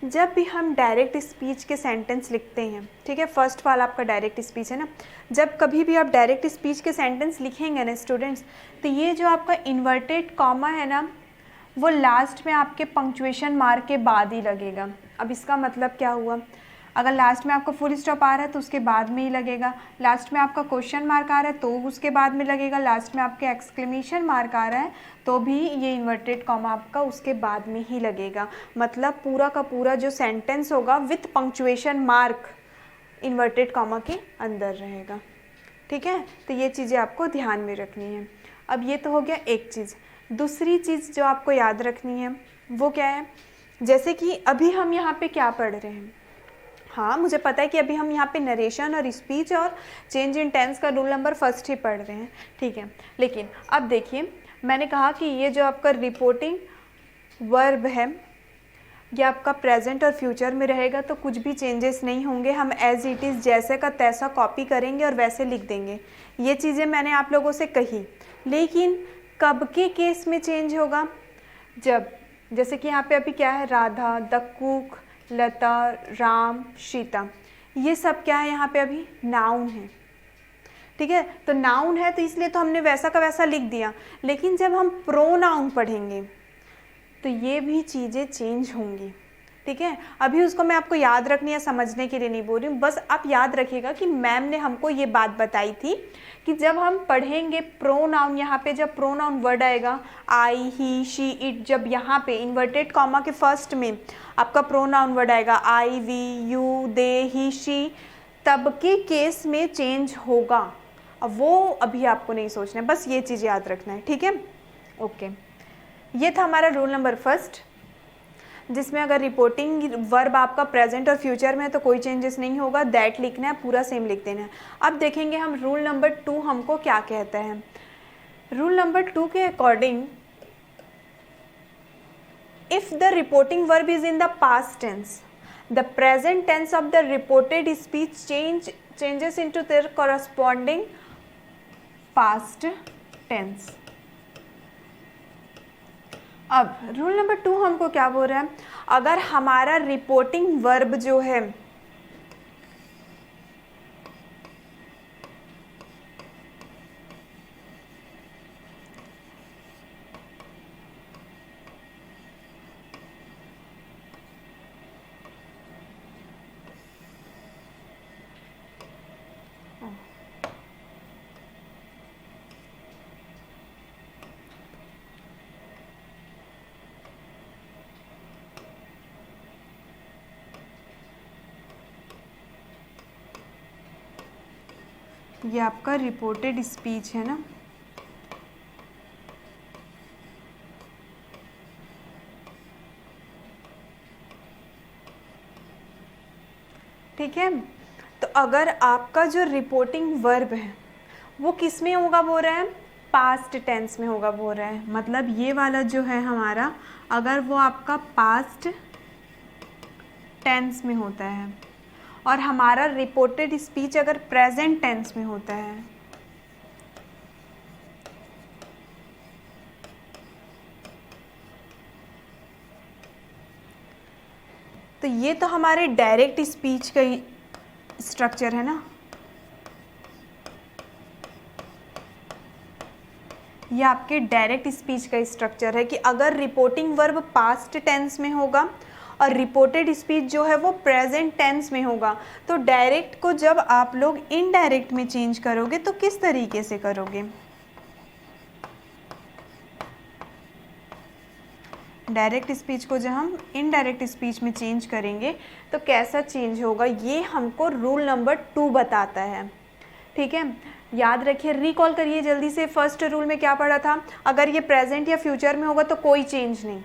जब भी हम डायरेक्ट स्पीच के सेंटेंस लिखते हैं, ठीक है, फर्स्ट वाला आपका डायरेक्ट स्पीच है ना, जब कभी भी आप डायरेक्ट स्पीच के सेंटेंस लिखेंगे ना स्टूडेंट्स, तो ये जो आपका इन्वर्टेड कॉमा है ना, वो लास्ट में आपके पंक्चुएशन मार्क के बाद ही लगेगा। अब इसका मतलब क्या हुआ, अगर लास्ट में आपका फुल स्टॉप आ रहा है तो उसके बाद में ही लगेगा, लास्ट में आपका क्वेश्चन मार्क आ रहा है तो उसके बाद में लगेगा, लास्ट में आपके एक्सक्लेमेशन मार्क आ रहा है तो भी ये इन्वर्टेड कॉमा आपका उसके बाद में ही लगेगा। मतलब पूरा का पूरा जो सेंटेंस होगा with punctuation mark inverted comma के अंदर रहेगा। ठीक है, तो ये चीज़ें आपको ध्यान में रखनी है। अब ये तो हो गया एक चीज़। दूसरी चीज़ जो आपको याद रखनी है वो क्या है, जैसे कि अभी हम यहाँ पे क्या पढ़ रहे हैं, हाँ मुझे पता है कि अभी हम यहाँ पे नरेशन और स्पीच और चेंज इन टेंस का रूल नंबर फर्स्ट ही पढ़ रहे हैं, ठीक है, लेकिन अब देखिए मैंने कहा कि ये जो आपका रिपोर्टिंग वर्ब है ये आपका प्रेजेंट और फ्यूचर में रहेगा तो कुछ भी चेंजेस नहीं होंगे, हम एज इट इज़ जैसे का तैसा कॉपी करेंगे और वैसे लिख देंगे। ये चीज़ें मैंने आप लोगों से कही, लेकिन कब के केस में चेंज होगा, जब जैसे कि यहाँ पे अभी क्या है, राधा, द कुक, लता, राम, सीता, ये सब क्या है यहाँ पे अभी नाउन है। ठीक है, तो नाउन है तो इसलिए तो हमने वैसा का वैसा लिख दिया, लेकिन जब हम प्रोनाउन पढ़ेंगे तो ये भी चीज़ें चेंज होंगी। ठीक है, अभी उसको मैं आपको याद रखनी या समझने के लिए नहीं बोल रही हूँ, बस आप याद रखिएगा कि मैम ने हमको ये बात बताई थी कि जब हम पढ़ेंगे प्रोनाउन, यहाँ पे जब प्रोनाउन वर्ड आएगा आई, ही, शी, इट, जब यहाँ पे इन्वर्टेड कॉमा के फर्स्ट में आपका प्रोनाउन वर्ड आएगा I, we, you, they, he, she, तब के केस में चेंज होगा। अब वो अभी आपको नहीं सोचना है, बस ये चीज़ याद रखना है। ठीक है, ओके, ये था हमारा रूल नंबर फर्स्ट, जिसमें अगर रिपोर्टिंग वर्ब आपका प्रेजेंट और फ्यूचर में है तो कोई चेंजेस नहीं होगा, दैट लिखना है, पूरा सेम लिख देना है। अब देखेंगे हम रूल नंबर 2 हमको क्या कहता है। रूल नंबर 2 के according, if the reporting verb is in the past tense, the present tense of the reported speech changes into their corresponding past tense. अब रूल नंबर 2 हमको क्या बोल रहा है, अगर हमारा रिपोर्टिंग वर्ब जो है ये आपका रिपोर्टेड स्पीच है ना, ठीक है, तो अगर आपका जो रिपोर्टिंग वर्ब है वो किस में होगा बोल रहा है, पास्ट टेंस में होगा बोल रहा है। मतलब ये वाला जो है हमारा, अगर वो आपका पास्ट टेंस में होता है और हमारा रिपोर्टेड स्पीच अगर प्रेजेंट टेंस में होता है, तो ये तो हमारे डायरेक्ट स्पीच का ही स्ट्रक्चर है ना, ये आपके डायरेक्ट स्पीच का स्ट्रक्चर है कि अगर रिपोर्टिंग वर्ब पास्ट टेंस में होगा और रिपोर्टेड स्पीच जो है वो प्रेजेंट टेंस में होगा, तो डायरेक्ट को जब आप लोग इनडायरेक्ट में चेंज करोगे तो किस तरीके से करोगे, डायरेक्ट स्पीच को जब हम इनडायरेक्ट स्पीच में चेंज करेंगे तो कैसा चेंज होगा, ये हमको रूल नंबर 2 बताता है। ठीक है, याद रखिए, रिकॉल करिए जल्दी से। फर्स्ट रूल में क्या पढ़ा था, अगर ये प्रेजेंट या फ्यूचर में होगा तो कोई चेंज नहीं।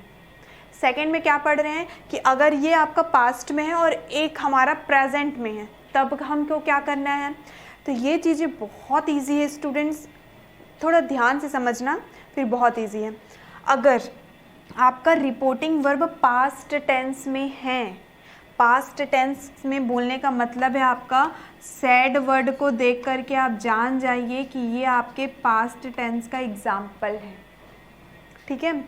सेकंड में क्या पढ़ रहे हैं कि अगर ये आपका पास्ट में है और एक हमारा प्रेजेंट में है तब हमको क्या करना है। तो ये चीज़ें बहुत इजी है स्टूडेंट्स, थोड़ा ध्यान से समझना, फिर बहुत इजी है। अगर आपका रिपोर्टिंग वर्ब पास्ट टेंस में है, पास्ट टेंस में बोलने का मतलब है आपका सैड वर्ड को देख करके आप जान जाइए कि ये आपके पास्ट टेंस का एग्जाम्पल है। ठीक है,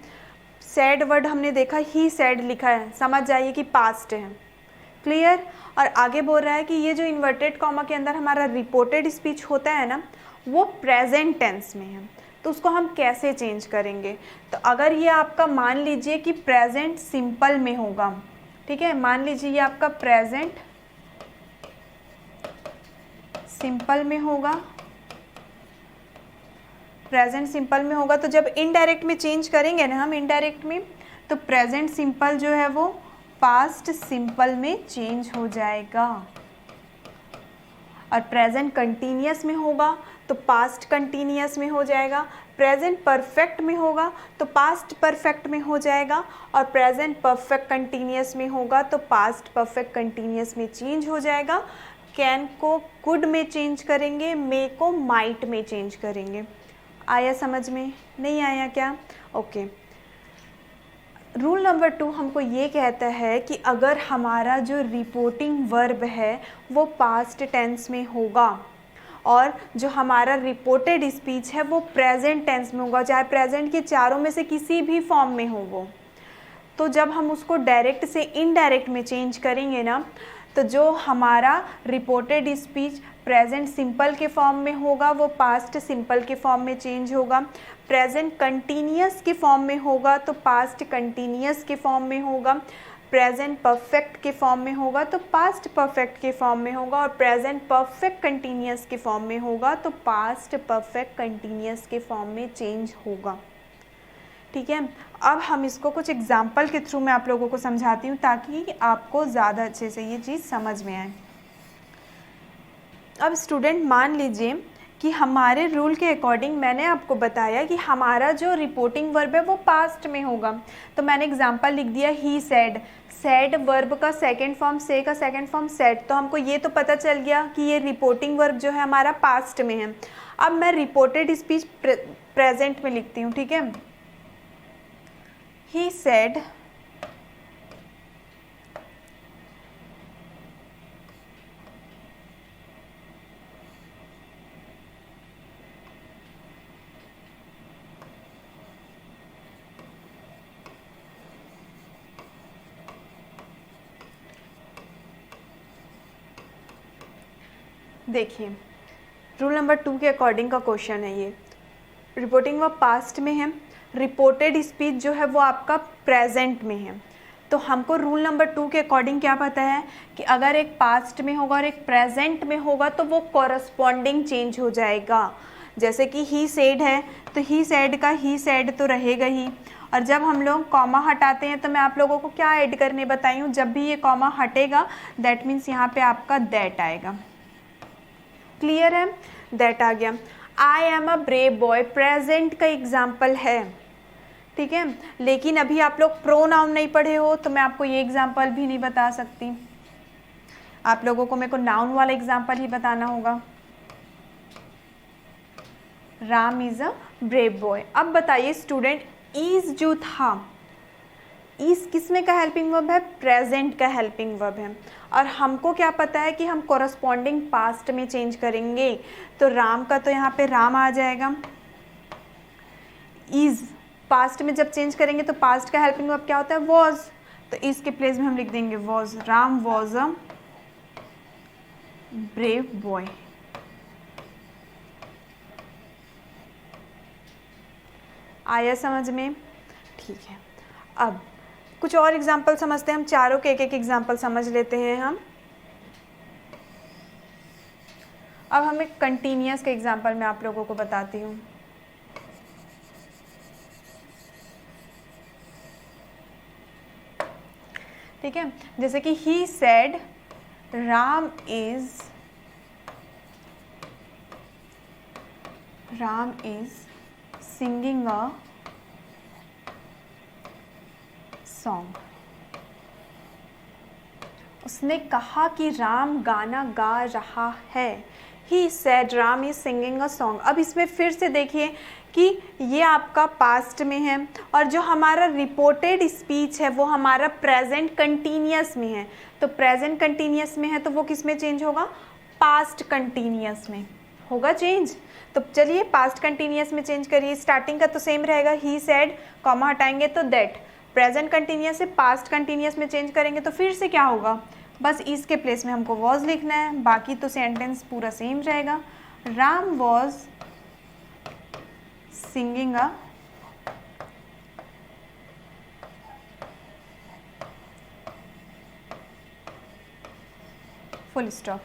सैड वर्ड हमने देखा, ही सैड लिखा है, समझ जाइए कि पास्ट है। क्लियर। और आगे बोल रहा है कि ये जो इन्वर्टेड कॉमा के अंदर हमारा रिपोर्टेड स्पीच होता है ना, वो प्रेजेंट टेंस में है, तो उसको हम कैसे चेंज करेंगे। तो अगर ये आपका मान लीजिए कि प्रेजेंट सिंपल में होगा, ठीक है, मान लीजिए ये आपका प्रेजेंट सिंपल में होगा, प्रेजेंट सिंपल में होगा, तो जब इनडायरेक्ट में चेंज करेंगे ना हम, इनडायरेक्ट में, तो प्रेजेंट सिंपल जो है वो पास्ट सिंपल में चेंज हो जाएगा। और प्रेजेंट कंटिन्यूअस में होगा तो पास्ट कंटिन्यूअस में हो जाएगा, प्रेजेंट परफेक्ट में होगा तो पास्ट परफेक्ट में हो जाएगा, और प्रेजेंट परफेक्ट कंटिन्यूअस में होगा तो पास्ट परफेक्ट कंटिन्यूअस में चेंज हो जाएगा। कैन को कुड में चेंज करेंगे, मे को माइट में चेंज करेंगे। आया समझ में, नहीं आया क्या? ओके। रूल नंबर 2 हमको ये कहता है कि अगर हमारा जो रिपोर्टिंग वर्ब है वो पास्ट टेंस में होगा और जो हमारा रिपोर्टेड स्पीच है वो प्रेजेंट टेंस में होगा, चाहे प्रेजेंट के चारों में से किसी भी फॉर्म में हो वो, तो जब हम उसको डायरेक्ट से इनडायरेक्ट में चेंज करेंगे ना, तो जो हमारा रिपोर्टेड स्पीच प्रेजेंट सिंपल के फॉर्म में होगा वो पास्ट सिंपल के फॉर्म में चेंज होगा, प्रेजेंट कंटिन्यूअस के फॉर्म में होगा तो पास्ट कंटिन्यूअस के फॉर्म में होगा, प्रेजेंट परफेक्ट के फॉर्म में होगा तो पास्ट परफेक्ट के फॉर्म में होगा, और प्रेजेंट परफेक्ट कंटिन्यूअस के फॉर्म में होगा तो पास्ट परफेक्ट कंटिन्यूअस के फॉर्म में चेंज होगा। ठीक है, अब हम इसको कुछ एग्जाम्पल के थ्रू मैं आप लोगों को समझाती हूँ ताकि आपको ज़्यादा अच्छे से ये चीज़ समझ में आए। अब स्टूडेंट मान लीजिए कि हमारे रूल के अकॉर्डिंग मैंने आपको बताया कि हमारा जो रिपोर्टिंग वर्ब है वो पास्ट में होगा, तो मैंने एग्जांपल लिख दिया ही सैड। सैड वर्ब का सेकंड फॉर्म से का सेकंड फॉर्म सेड, तो हमको ये तो पता चल गया कि ये रिपोर्टिंग वर्ब जो है हमारा पास्ट में है। अब मैं रिपोर्टेड स्पीच प्रेजेंट में लिखती हूँ। ठीक है, ही सैड देखिए, रूल नंबर 2 के अकॉर्डिंग का क्वेश्चन है ये। रिपोर्टिंग वर्ब पास्ट में है, रिपोर्टेड स्पीच जो है वो आपका प्रेजेंट में है, तो हमको रूल नंबर 2 के अकॉर्डिंग क्या पता है कि अगर एक पास्ट में होगा और एक प्रेजेंट में होगा तो वो कॉरस्पॉन्डिंग चेंज हो जाएगा। जैसे कि ही सेड है तो ही सेड का ही सेड तो रहेगा ही, और जब हम लोग कॉमा हटाते हैं तो मैं आप लोगों को क्या ऐड करने बताई हूँ, जब भी ये कॉमा हटेगा दैट मीन्स यहाँ पे आपका दैट आएगा। क्लियर है, दैट आ गया। आई am a brave boy present का एग्जाम्पल है। ठीक है, लेकिन अभी आप लोग प्रोनाउन नहीं पढ़े हो तो मैं आपको ये एग्जाम्पल भी नहीं बता सकती, आप लोगों को मेरे को नाउन वाला एग्जाम्पल ही बताना होगा। Ram is a brave boy. अब बताइए स्टूडेंट, इज जो था, इस किसमें का हेल्पिंग वर्ब है, प्रेजेंट का हेल्पिंग वर्ब है, और हमको क्या पता है कि हम कॉरस्पॉन्डिंग पास्ट में चेंज करेंगे, तो राम का तो यहाँ पे राम आ जाएगा। इज पास्ट में जब चेंज करेंगे तो पास्ट का हेल्पिंग वर्ब क्या होता है, वॉज, तो इसके प्लेस में हम लिख देंगे was. Ram was a brave boy. आया समझ में? ठीक है, अब कुछ और एग्जाम्पल समझते हैं हम, चारों के एक एक एग्जाम्पल समझ लेते हैं हम। अब हमें कंटिन्यूअस का एग्जाम्पल मैं आप लोगों को बताती हूँ। ठीक है, जैसे कि he said Ram is singing a song. उसने कहा कि राम गाना गा रहा है। He said Ram is singing a song. अब इसमें फिर से देखिए कि ये आपका पास्ट में है और जो हमारा रिपोर्टेड स्पीच है वो हमारा प्रेजेंट कंटिन्यूअस में है। तो प्रेजेंट कंटिन्यूअस में है तो वो किस में चेंज होगा? पास्ट कंटिन्यूअस में होगा चेंज। तो चलिए पास्ट कंटिन्यूअस में चेंज करिए। स्टार्टिंग का तो सेम रहेगा, ही सेड, कॉमा हटाएंगे तो दैट। प्रेजेंट कंटिन्यूअस से पास्ट कंटिन्यूअस में चेंज करेंगे तो फिर से क्या होगा? बस इसके प्लेस में हमको वॉज लिखना है, बाकी तो सेंटेंस पूरा सेम रहेगा। Ram was singing a full stop.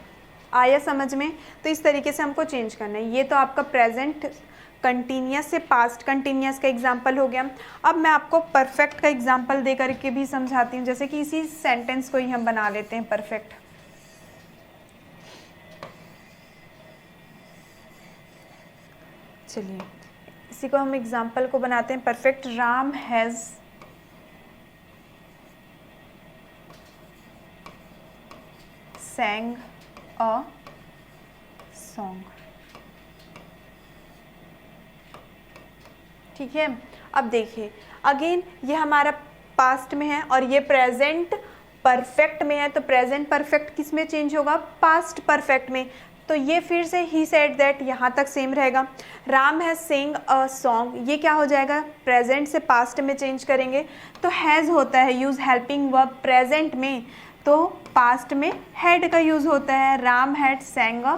आया समझ में? तो इस तरीके से हमको चेंज करना है। ये तो आपका प्रेजेंट कंटिन्यूअस से पास्ट कंटिन्यूअस का एग्जाम्पल हो गया। अब मैं आपको परफेक्ट का एग्जाम्पल दे करके भी समझाती हूँ। जैसे कि इसी सेंटेंस को ही हम बना लेते हैं परफेक्ट। चलिए इसी को हम एग्जाम्पल को बनाते हैं perfect. Ram has sang a song। ठीक है, अब देखिए अगेन ये हमारा पास्ट में है और ये प्रेजेंट परफेक्ट में है। तो प्रेजेंट परफेक्ट किस में चेंज होगा? पास्ट परफेक्ट में। तो ये फिर से ही सेड दैट यहाँ तक सेम रहेगा। Ram has sing a song, ये क्या हो जाएगा? प्रेजेंट से पास्ट में चेंज करेंगे तो हैज़ होता है यूज़ हेल्पिंग वर्ब प्रेजेंट में, तो पास्ट में हैड का यूज़ होता है। राम हैड sang अ,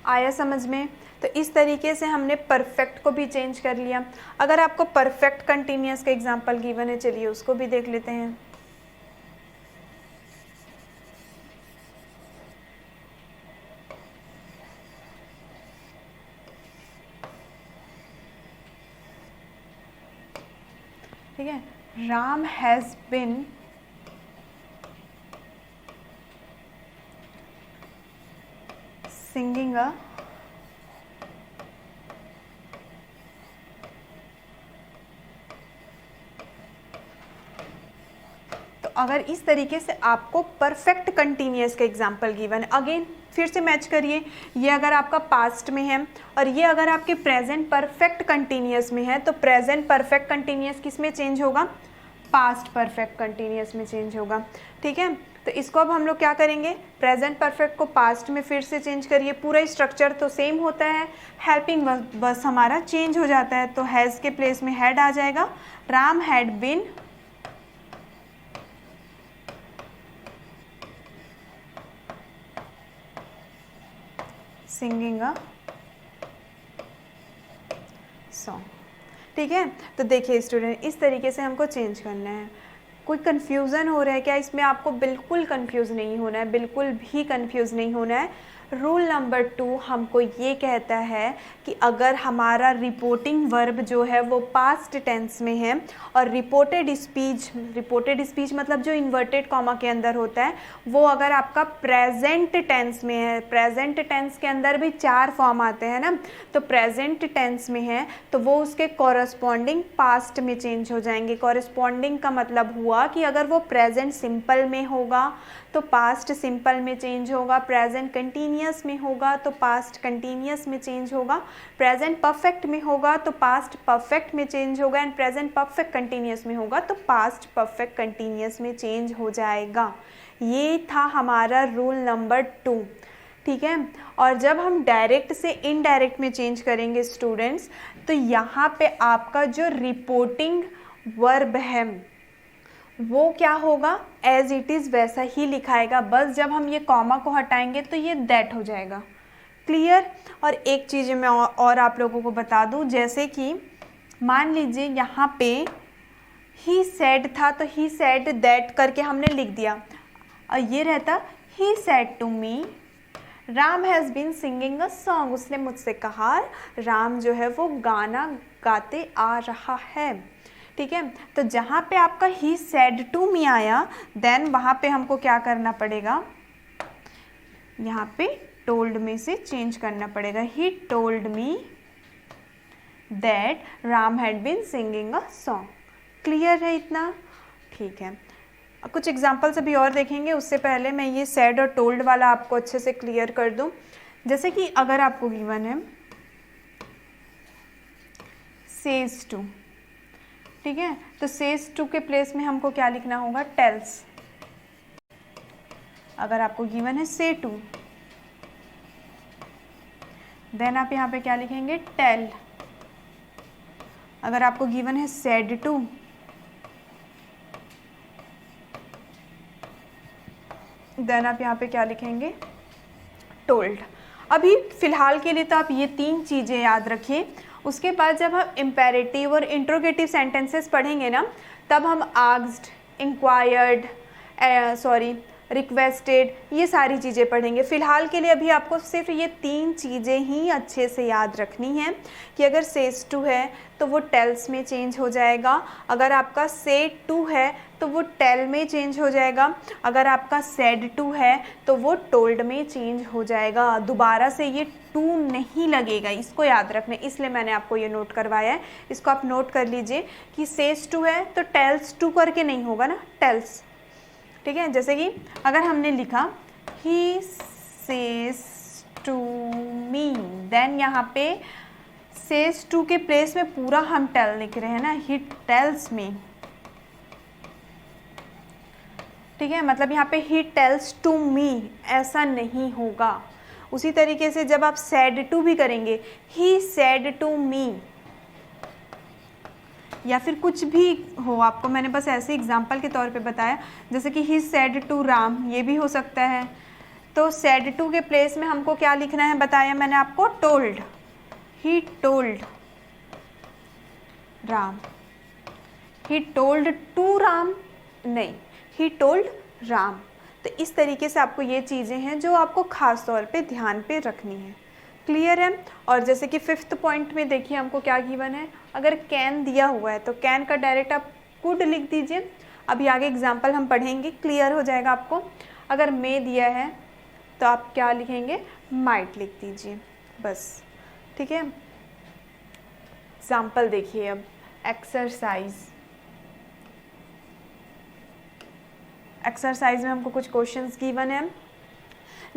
आया समझ में? तो इस तरीके से हमने परफेक्ट को भी चेंज कर लिया। अगर आपको परफेक्ट कंटिन्यूअस का एग्जांपल गिवन है, चलिए उसको भी देख लेते हैं। ठीक है, राम हैज़ बिन सिंगिंग अ अगर इस तरीके से आपको परफेक्ट कंटिन्यूअस का एग्जांपल गिवन है, अगेन फिर से मैच करिए। ये अगर आपका पास्ट में है और ये अगर आपके प्रेजेंट परफेक्ट कंटिन्यूअस में है, तो प्रेजेंट परफेक्ट कंटिन्यूअस किस में चेंज होगा? पास्ट परफेक्ट कंटिन्यूअस में चेंज होगा। ठीक है, तो इसको अब हम लोग क्या करेंगे? प्रेजेंट परफेक्ट को पास्ट में फिर से चेंज करिए। पूरा स्ट्रक्चर तो सेम होता है, हेल्पिंग बस हमारा चेंज हो जाता है। तो हैज़ के प्लेस में हैड आ जाएगा। Ram had been singing a song. ठीक है, तो देखिए स्टूडेंट, इस तरीके से हमको चेंज करना है। कोई कन्फ्यूज़न हो रहा है क्या इसमें? आपको बिल्कुल कन्फ्यूज़ नहीं होना है, बिल्कुल भी कन्फ्यूज़ नहीं होना है। रूल नंबर 2 हमको ये कहता है कि अगर हमारा रिपोर्टिंग वर्ब जो है वो पास्ट टेंस में है और रिपोर्टेड स्पीच मतलब जो इन्वर्टेड कॉमा के अंदर होता है, वो अगर आपका प्रेजेंट टेंस में है, प्रेजेंट टेंस के अंदर भी 4 फॉर्म आते हैं ना, तो प्रेजेंट टेंस में है तो वो उसके कॉरस्पॉन्डिंग पास्ट में चेंज हो जाएंगे। कॉरस्पॉन्डिंग का मतलब हुआ कि अगर वो प्रेजेंट सिंपल में होगा तो पास्ट सिंपल में चेंज होगा, प्रेजेंट कंटिन्यूअस में होगा तो पास्ट कंटिन्यूअस में चेंज होगा, प्रेजेंट परफेक्ट में होगा तो पास्ट परफेक्ट में चेंज होगा, एंड प्रेजेंट परफेक्ट कंटिन्यूअस में होगा तो पास्ट परफेक्ट कंटिन्यूअस में चेंज हो जाएगा। ये था हमारा रूल नंबर 2। ठीक है, और जब हम डायरेक्ट से इनडायरेक्ट में चेंज करेंगे स्टूडेंट्स, तो यहाँ पे आपका जो रिपोर्टिंग वर्ब है वो क्या होगा? एज इट इज़ वैसा ही लिखाएगा, बस जब हम ये कॉमा को हटाएंगे तो ये दैट हो जाएगा। क्लियर? और एक चीज़ मैं और आप लोगों को बता दूं, जैसे कि मान लीजिए यहाँ पे ही सेड था तो ही सेड दैट करके हमने लिख दिया, और ये रहता he said to me Ram has been singing a song. उसने मुझसे कहा राम जो है वो गाना गाते आ रहा है। ठीक है, तो जहाँ पे आपका ही सेड टू मी आया, देन वहाँ पे हमको क्या करना पड़ेगा, यहाँ पे टोल्ड मी से चेंज करना पड़ेगा। He told me that Ram had been singing a song. Clear है इतना? ठीक है, कुछ एग्जाम्पल्स अभी और देखेंगे, उससे पहले मैं ये सेड और टोल्ड वाला आपको अच्छे से क्लियर कर दूं। जैसे कि अगर आपको गिवन है सेज टू, ठीक है, तो सेज टू के प्लेस में हमको क्या लिखना होगा, टेल्स। अगर आपको गिवन है से टू, देन आप यहाँ पे क्या लिखेंगे, टेल। अगर आपको गिवन है सेड टू, देन आप यहाँ पे क्या लिखेंगे, टोल्ड। अभी फिलहाल के लिए तो आप ये 3 चीज़ें याद रखिए। उसके बाद जब हम इम्पेरेटिव और इंट्रोगेटिव सेंटेंसेस पढ़ेंगे ना, तब हम आस्क्ड, इंक्वायर्ड, रिक्वेस्टेड, ये सारी चीज़ें पढ़ेंगे। फ़िलहाल के लिए अभी आपको सिर्फ ये 3 चीज़ें ही अच्छे से याद रखनी हैं कि अगर सेज टू है तो वो टेल्स में चेंज हो जाएगा, अगर आपका से टू है तो वो टेल में चेंज हो जाएगा, अगर आपका सेड टू है तो वो टोल्ड में चेंज हो जाएगा। दोबारा से ये टू नहीं लगेगा, इसको याद रखना, इसलिए मैंने आपको ये नोट करवाया है। इसको आप नोट कर लीजिए कि सेज टू है तो टेल्स टू करके नहीं होगा ना, टेल्स। ठीक है, जैसे कि अगर हमने लिखा he says to me, then यहाँ पे सेज टू के प्लेस में पूरा हम टेल लिख रहे हैं ना, ही टेल्स मी। ठीक है, मतलब यहाँ पे ही टेल्स टू मी ऐसा नहीं होगा। उसी तरीके से जब आप सेड टू भी करेंगे, ही सेड टू मी, या फिर कुछ भी हो, आपको मैंने बस ऐसे एग्जाम्पल के तौर पे बताया, जैसे कि ही सेड टू राम, ये भी हो सकता है। तो सेड टू के प्लेस में हमको क्या लिखना है बताया मैंने आपको, told. He told Ram, he told to Ram नहीं, ही टोल्ड राम। तो इस तरीके से आपको ये चीज़ें हैं जो आपको ख़ास तौर पे ध्यान पे रखनी है। क्लियर है? और जैसे कि 5th पॉइंट में देखिए हमको क्या गिवन है, अगर कैन दिया हुआ है तो कैन का डायरेक्ट आप कुड लिख दीजिए। अभी आगे एग्जाम्पल हम पढ़ेंगे, क्लियर हो जाएगा आपको। अगर मे दिया है तो आप क्या लिखेंगे, माइट लिख दीजिए बस। ठीक है, एग्जाम्पल देखिए अब, एक्सरसाइज में हमको कुछ क्वेश्चंस गिवन है।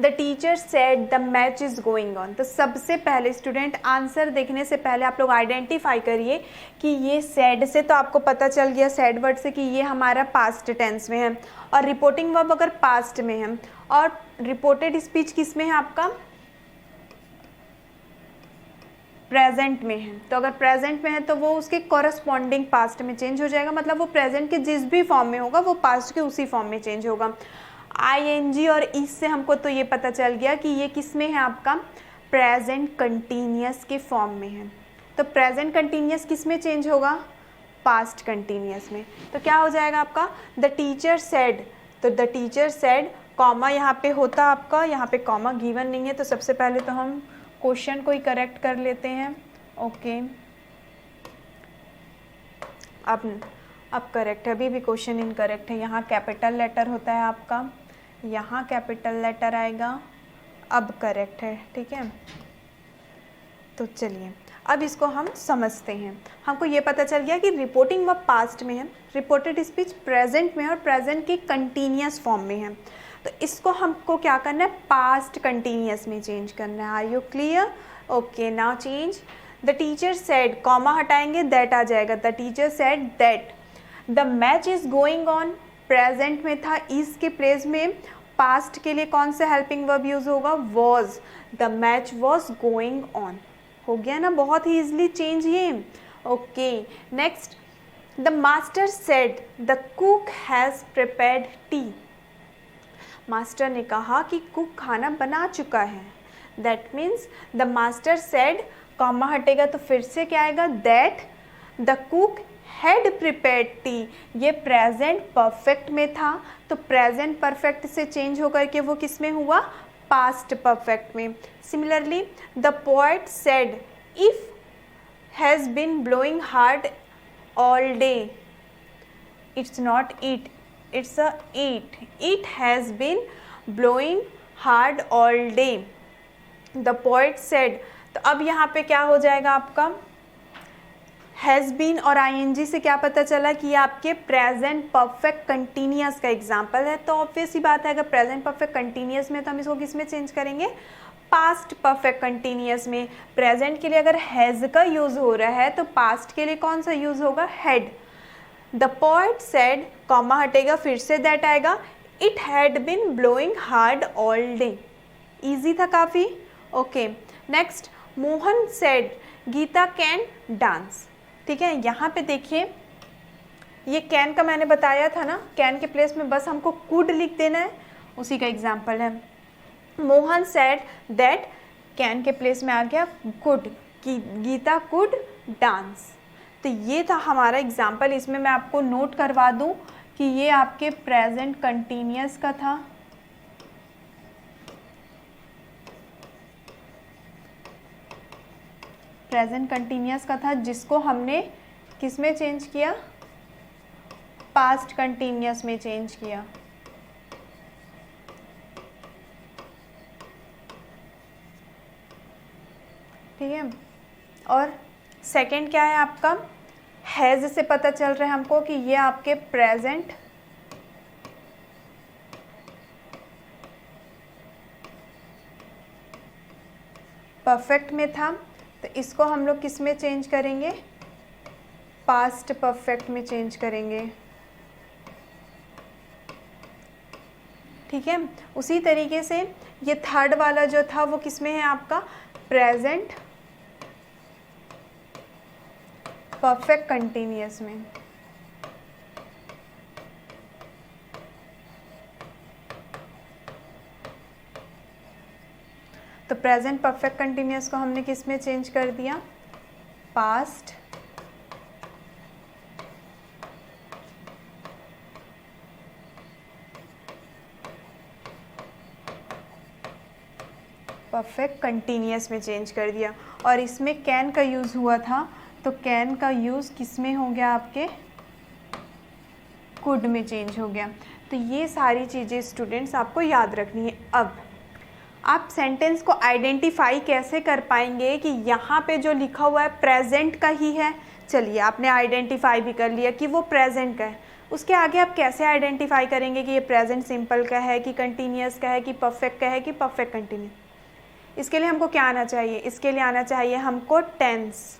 The teacher said the match is going on. तो सबसे पहले स्टूडेंट आंसर देखने से पहले आप लोग आइडेंटिफाई करिए कि ये सेड से तो आपको पता चल गया, सेड वर्ड से, कि ये हमारा पास्ट टेंस में है, और रिपोर्टिंग वर्ब अगर पास्ट में है, और रिपोर्टेड स्पीच किस में है आपका, प्रेजेंट में है। तो अगर प्रेजेंट में है तो वो उसके कॉरस्पॉन्डिंग पास्ट में चेंज हो जाएगा, मतलब वो प्रेजेंट के जिस भी फॉर्म में होगा वो पास्ट के उसी फॉर्म में चेंज होगा। आईएनजी और इस से हमको तो ये पता चल गया कि ये किस में है, आपका प्रेजेंट कंटिन्यूअस के फॉर्म में है। तो प्रेजेंट कंटिन्यूअस किस में चेंज होगा, पास्ट कंटिन्यूअस में। तो क्या हो जाएगा आपका, द टीचर सेड। तो द टीचर सेड, कॉमा यहाँ पे होता आपका, यहाँ पे कॉमा गिवन नहीं है, तो सबसे पहले तो हम क्वेश्चन को ही करेक्ट कर लेते हैं। ओके, अब करेक्ट है, अभी भी क्वेश्चन इनकरेक्ट है। यहाँ कैपिटल लेटर होता है आपका, यहाँ कैपिटल लेटर आएगा, अब करेक्ट है। ठीक है, तो चलिए अब इसको हम समझते हैं। हमको ये पता चल गया कि रिपोर्टिंग वर्ब पास्ट में है, रिपोर्टेड स्पीच प्रेजेंट में है, और प्रेजेंट की कंटिन्यूअस फॉर्म में है। तो इसको हमको क्या करना है, पास्ट कंटिन्यूअस में चेंज करना है। Are you clear? Okay, now change. The teacher said, comma हटाएंगे, दैट आ जाएगा। The teacher said that the match is going on, present में था, इज के प्लेस में पास्ट के लिए कौन सा हेल्पिंग वर्ब यूज होगा, was. The match was going on. हो गया ना, बहुत ही इजिली चेंज ये। Okay, next, the master said the cook has prepared T. Master ने कहा कि कुक खाना बना चुका है। That means the master said, comma हटेगा तो फिर से क्या आएगा, that the cook had prepared T. ये प्रेजेंट परफेक्ट में था, तो प्रेजेंट परफेक्ट से चेंज होकर के वो किस में हुआ, पास्ट परफेक्ट में। Similarly the poet said if has been blowing hard all day. It's not eat, it's a eat. It has been blowing hard all day. The poet said. तो अब यहाँ पे क्या हो जाएगा आपका, हैज़ बीन और आईएनजी से क्या पता चला कि ये आपके प्रेजेंट परफेक्ट कंटिन्यूअस का एग्जाम्पल है. तो ऑब्वियस ही बात है, अगर प्रेजेंट परफेक्ट कंटिन्यूअस में तो हम इसको किस में चेंज करेंगे, पास्ट परफेक्ट कंटिन्यूअस में. प्रेजेंट के लिए अगर हैज़ का यूज़ हो रहा है तो पास्ट के लिए कौन सा यूज़ होगा, had. The poet said, comma हटेगा, फिर से दैट आएगा. It had been blowing hard all day. Easy था काफ़ी. Okay, next. Mohan said Gita can dance. ठीक है, यहाँ पे देखिए ये कैन का मैंने बताया था ना, कैन के प्लेस में बस हमको कुड लिख देना है, उसी का एग्जाम्पल है. मोहन सेड दैट, कैन के प्लेस में आ गया कुड, कि गीता कुड डांस. तो ये था हमारा एग्जाम्पल. इसमें मैं आपको नोट करवा दूँ कि ये आपके प्रेजेंट कंटिन्यूअस का था. प्रेजेंट कंटिन्यूअस का था, जिसको हमने किस में चेंज किया, पास्ट कंटिन्यूअस में चेंज किया. ठीक है. और सेकंड क्या है आपका, हैज़ से पता चल रहा है हमको कि ये आपके प्रेजेंट परफेक्ट में था. तो इसको हम लोग किस में चेंज करेंगे, पास्ट परफेक्ट में चेंज करेंगे. ठीक है. उसी तरीके से ये थर्ड वाला जो था वो किस में है आपका, प्रेजेंट परफेक्ट कंटिन्यूअस में. तो प्रेजेंट परफेक्ट कंटिन्यूअस को हमने किस में चेंज कर दिया, पास्ट परफेक्ट कंटिन्यूअस में चेंज कर दिया. और इसमें कैन का यूज़ हुआ था, तो कैन का यूज़ किस में हो गया, आपके कुड में चेंज हो गया. तो ये सारी चीज़ें स्टूडेंट्स आपको याद रखनी है. अब आप सेंटेंस को आइडेंटिफाई कैसे कर पाएंगे कि यहाँ पे जो लिखा हुआ है प्रेजेंट का ही है. चलिए, आपने आइडेंटिफाई भी कर लिया कि वो प्रेजेंट का है. उसके आगे आप कैसे आइडेंटिफाई करेंगे कि ये प्रेजेंट सिंपल का है, कि कंटिन्यूअस का है, कि परफेक्ट का है, कि परफेक्ट कंटिन्यूअस. इसके लिए हमको क्या आना चाहिए, इसके लिए आना चाहिए हमको टेंस.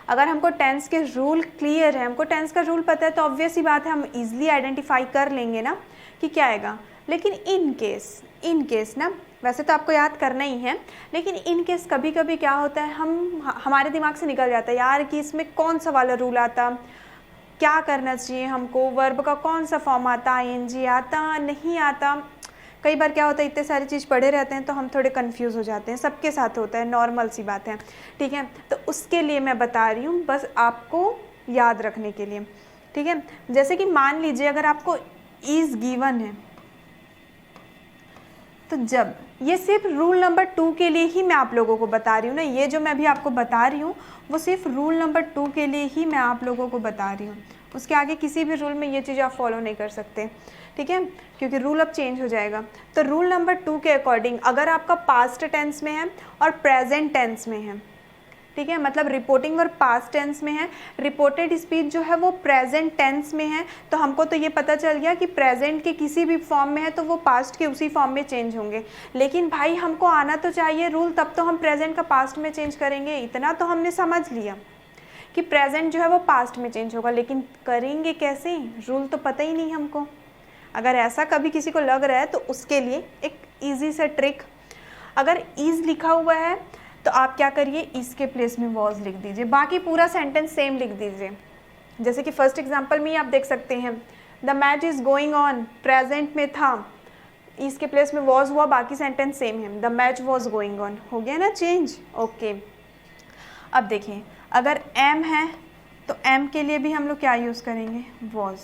अगर हमको टेंस के रूल क्लियर है, हमको टेंस का रूल पता है, तो ऑब्वियस ही बात है हम इजीली आइडेंटिफाई कर लेंगे ना कि क्या आएगा. लेकिन इन केस ना, वैसे तो आपको याद करना ही है, लेकिन इन केस कभी कभी क्या होता है, हमारे दिमाग से निकल जाता है यार कि इसमें कौन सा वाला रूल आता, क्या करना चाहिए हमको, वर्ब का कौन सा फॉर्म आता, आईएनजी आता, नहीं आता. कई बार क्या होता है, इतने सारी चीज़ पढ़े रहते हैं तो हम थोड़े कंफ्यूज हो जाते हैं. सबके साथ होता है, नॉर्मल सी बात है. ठीक है. तो उसके लिए मैं बता रही हूँ, बस आपको याद रखने के लिए. ठीक है. जैसे कि मान लीजिए अगर आपको इज़ गिवन है, तो जब ये सिर्फ रूल नंबर 2 के लिए ही मैं आप लोगों को बता रही हूँ ना, ये जो मैं अभी आपको बता रही हूँ वो सिर्फ रूल नंबर 2 के लिए ही मैं आप लोगों को बता रही हूँ. उसके आगे किसी भी रूल में ये चीज़ आप फॉलो नहीं कर सकते. ठीक है, क्योंकि रूल अब चेंज हो जाएगा. तो रूल नंबर 2 के अकॉर्डिंग अगर आपका पास्ट टेंस में है और प्रेजेंट टेंस में है, ठीक है, मतलब रिपोर्टिंग और पास्ट टेंस में है, रिपोर्टेड स्पीच जो है वो प्रेजेंट टेंस में है, तो हमको तो ये पता चल गया कि प्रेजेंट के किसी भी फॉर्म में है तो वो पास्ट के उसी फॉर्म में चेंज होंगे. लेकिन भाई हमको आना तो चाहिए रूल, तब तो हम प्रेजेंट का पास्ट में चेंज करेंगे. इतना तो हमने समझ लिया कि प्रेजेंट जो है वो पास्ट में चेंज होगा, लेकिन करेंगे कैसे, रूल तो पता ही नहीं हमको. अगर ऐसा कभी किसी को लग रहा है तो उसके लिए एक ईजी सा ट्रिक, अगर इज़ लिखा हुआ है तो आप क्या करिए, इसके प्लेस में वॉज लिख दीजिए, बाकी पूरा सेंटेंस सेम लिख दीजिए. जैसे कि फर्स्ट एग्जांपल में ही आप देख सकते हैं, the match is going on, present में था, इसके प्लेस में वॉज हुआ, बाकी सेंटेंस सेम है, the match was going on. हो गया ना चेंज. ओके. अब देखिए, अगर एम है तो एम के लिए भी हम लोग क्या यूज़ करेंगे, वॉज.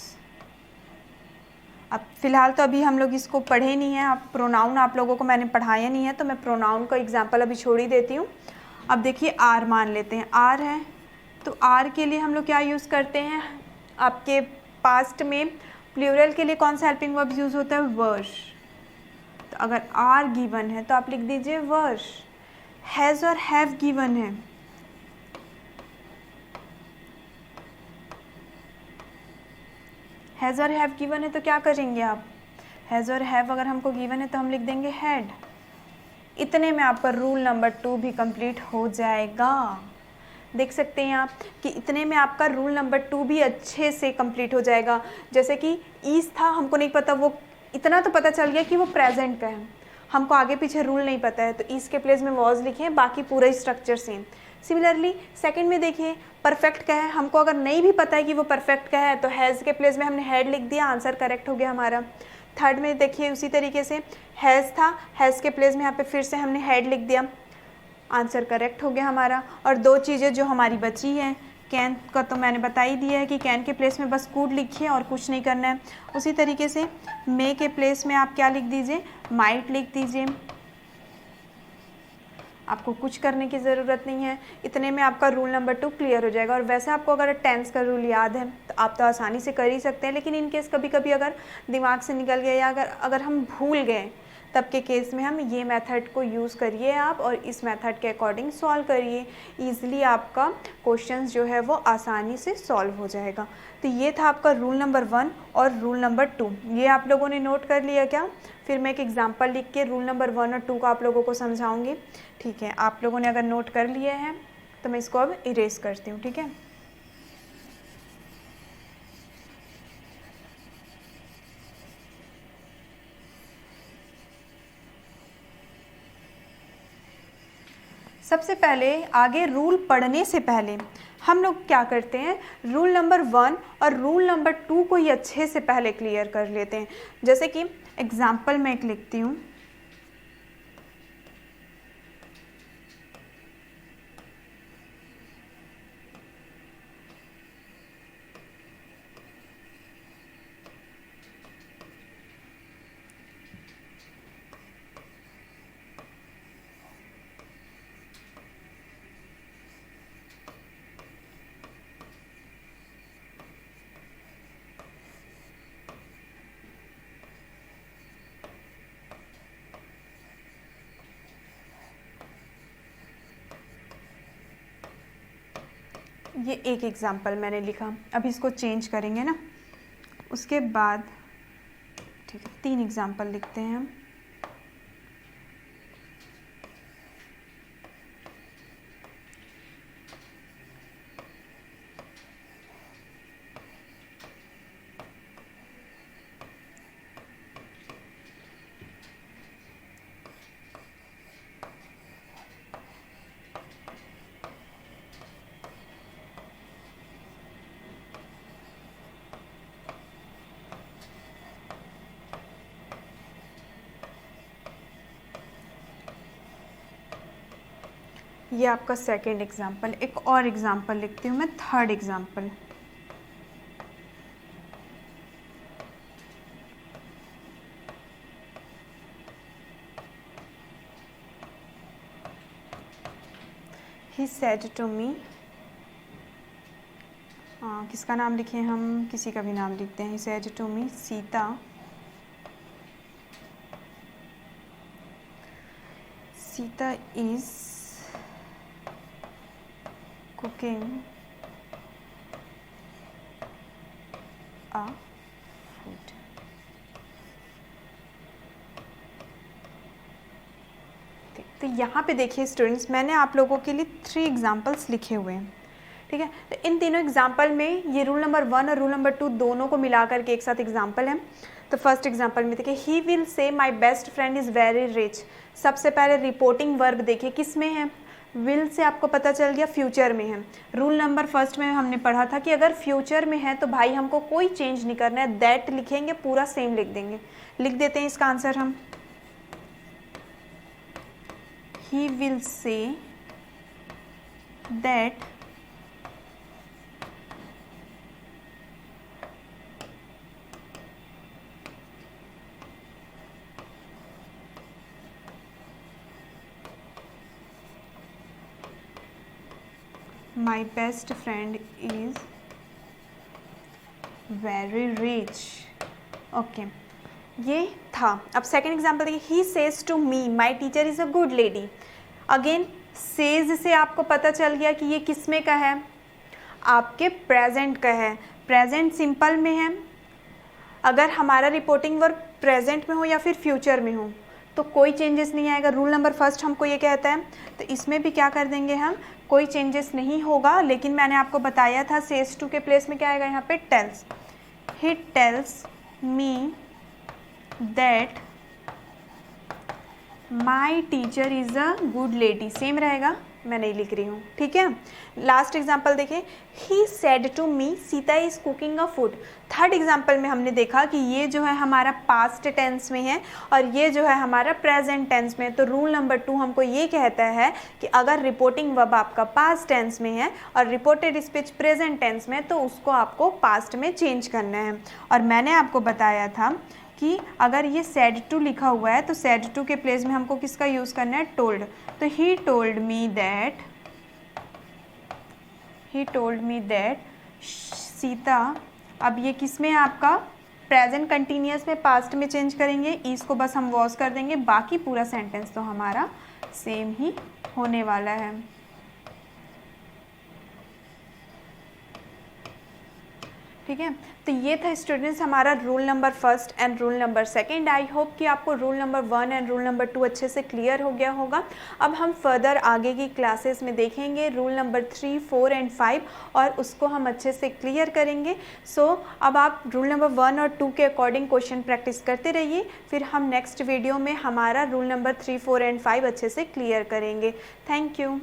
अब फिलहाल तो अभी हम लोग इसको पढ़े नहीं हैं. आप प्रोनाउन आप लोगों को मैंने पढ़ाया नहीं है, तो मैं प्रोनाउन का एग्जांपल अभी छोड़ ही देती हूँ. अब देखिए आर मान लेते हैं, आर है तो आर के लिए हम लोग क्या यूज़ करते हैं, आपके पास्ट में प्लूरल के लिए कौन सा हेल्पिंग वर्ब यूज़ होता है, वर्श। तो अगर आर गिवन है तो आप लिख दीजिए वर्श। हैज़ और हैव गिवन है, हैज़ और हैव गिवन है तो क्या करेंगे आप, हैज़ और हैव अगर हमको गिवन है तो हम लिख देंगे हैड। इतने में आपका रूल नंबर 2 भी कंप्लीट हो जाएगा। देख सकते हैं आप कि इतने में आपका रूल नंबर 2 भी अच्छे से कंप्लीट हो जाएगा। जैसे कि ईज था, हमको नहीं पता, वो इतना तो पता चल गया कि वो प्रेजेंट का है, हमको आगे पीछे रूल नहीं पता है, तो ईज के प्लेस में वॉज लिखे, बाकी पूरा स्ट्रक्चर सेम। सिमिलरली सेकंड में देखिए परफेक्ट का है, हमको अगर नहीं भी पता है कि वो परफेक्ट का है तो हैज़ के प्लेस में हमने हैड लिख दिया, आंसर करेक्ट हो गया हमारा। थर्ड में देखिए उसी तरीके से हैज़ था, हैज़ के प्लेस में यहाँ पे फिर से हमने हैड लिख दिया, आंसर करेक्ट हो गया हमारा। और दो चीज़ें जो हमारी बची हैं, कैन का तो मैंने बता ही दिया है कि कैन के प्लेस में बस कूड लिखिए और कुछ नहीं करना है। उसी तरीके से मे के प्लेस में आप क्या लिख दीजिए, माइट लिख दीजिए, आपको कुछ करने की ज़रूरत नहीं है। इतने में आपका रूल नंबर 2 क्लियर हो जाएगा। और वैसे आपको अगर टेंस का रूल याद है तो आप तो आसानी से कर ही सकते हैं, लेकिन इन केस कभी कभी अगर दिमाग से निकल गया या अगर हम भूल गए तब के केस में हम ये मेथड को यूज़ करिए आप, और इस मेथड के अकॉर्डिंग सॉल्व करिए, ईज़िली आपका क्वेश्चंस जो है वो आसानी से सॉल्व हो जाएगा। तो ये था आपका रूल नंबर 1 और रूल नंबर 2। ये आप लोगों ने नोट कर लिया क्या? फिर मैं एक एग्जांपल लिख के रूल नंबर 1 और 2 का आप लोगों को समझाऊंगी। ठीक है, आप लोगों ने अगर नोट कर लिए हैं तो मैं इसको अब इरेज करती हूँ। ठीक है, सबसे पहले आगे रूल पढ़ने से पहले हम लोग क्या करते हैं, रूल नंबर 1 और रूल नंबर 2 को ही अच्छे से पहले क्लियर कर लेते हैं। जैसे कि एग्जाम्पल मैं एक लिखती हूँ, ये एक एग्जाम्पल मैंने लिखा, अभी इसको चेंज करेंगे ना, उसके बाद ठीक है 3 एग्जाम्पल लिखते हैं हम। ये आपका सेकंड एग्जाम्पल। एक और एग्जाम्पल लिखती हूँ मैं, third example. He said to me, किसका नाम लिखे हम, किसी का भी नाम लिखते हैं। He said to me, Sita is cooking a food। तो यहाँ पे देखिए स्टूडेंट्स, मैंने आप लोगों के लिए 3 एग्जाम्पल्स लिखे हुए हैं। ठीक है, तो इन तीनों एग्जाम्पल में ये रूल नंबर 1 और रूल नंबर 2 दोनों को मिला करके एक साथ एग्जाम्पल है। तो फर्स्ट एग्जाम्पल में देखिए, he will say my best friend is very rich. सबसे पहले रिपोर्टिंग वर्ब देखिए किस में है, विल से आपको पता चल गया फ्यूचर में है। रूल नंबर फर्स्ट में हमने पढ़ा था कि अगर फ्यूचर में है तो भाई हमको कोई चेंज नहीं करना है, दैट लिखेंगे, पूरा सेम लिख देंगे। लिख देते हैं इसका आंसर हम, he will say that my best friend is very rich. Okay, ये था। अब सेकेंड एग्जाम्पल देखिए, he says to me my teacher is a good lady. Again says से आपको पता चल गया कि ये किस में का है, आपके प्रेजेंट का है। प्रेजेंट सिंपल में है। अगर हमारा रिपोर्टिंग वर्ब प्रेजेंट में हो या फिर फ्यूचर में हो तो कोई चेंजेस नहीं आएगा। रूल नंबर फर्स्ट हमको ये कहता है, तो इसमें भी क्या कर देंगे हम, कोई चेंजेस नहीं होगा। लेकिन मैंने आपको बताया था सेज टू के प्लेस में क्या आएगा यहाँ पे, tells. He tells me that my teacher is a good lady, same रहेगा, मैं नहीं लिख रही हूँ, ठीक है। लास्ट एग्जाम्पल देखिए, he said to me Sita is cooking a food. Third example में हमने देखा कि ये जो है हमारा पास्ट टेंस में है और ये जो है हमारा प्रेजेंट टेंस में। तो रूल नंबर 2 हमको ये कहता है कि अगर रिपोर्टिंग वर्ब आपका पास्ट टेंस में है और रिपोर्टेड स्पीच प्रेजेंट टेंस में, तो उसको आपको पास्ट में चेंज करना है। और मैंने आपको बताया था कि अगर ये सेड टू लिखा हुआ है तो सेड टू के प्लेस में हमको किसका यूज़ करना है, टोल्ड। तो ही टोल्ड मी दैट सीता। अब ये किस में है आपका, प्रेजेंट कंटिन्यूअस में, पास्ट में चेंज करेंगे, इसको बस हम वॉश कर देंगे, बाकी पूरा सेंटेंस तो हमारा सेम ही होने वाला है। ठीक है, तो ये था स्टूडेंट्स हमारा rule number first and rule number second. I hope कि आपको rule number 1 and rule number 2 अच्छे से क्लियर हो गया होगा। अब हम फर्दर आगे की क्लासेस में देखेंगे रूल नंबर 3, 4 एंड 5 और उसको हम अच्छे से क्लियर करेंगे। सो अब आप रूल नंबर 1 और 2 के अकॉर्डिंग क्वेश्चन प्रैक्टिस करते रहिए, फिर हम नेक्स्ट वीडियो में हमारा रूल नंबर 3, 4 एंड 5 अच्छे से क्लियर करेंगे। Thank you.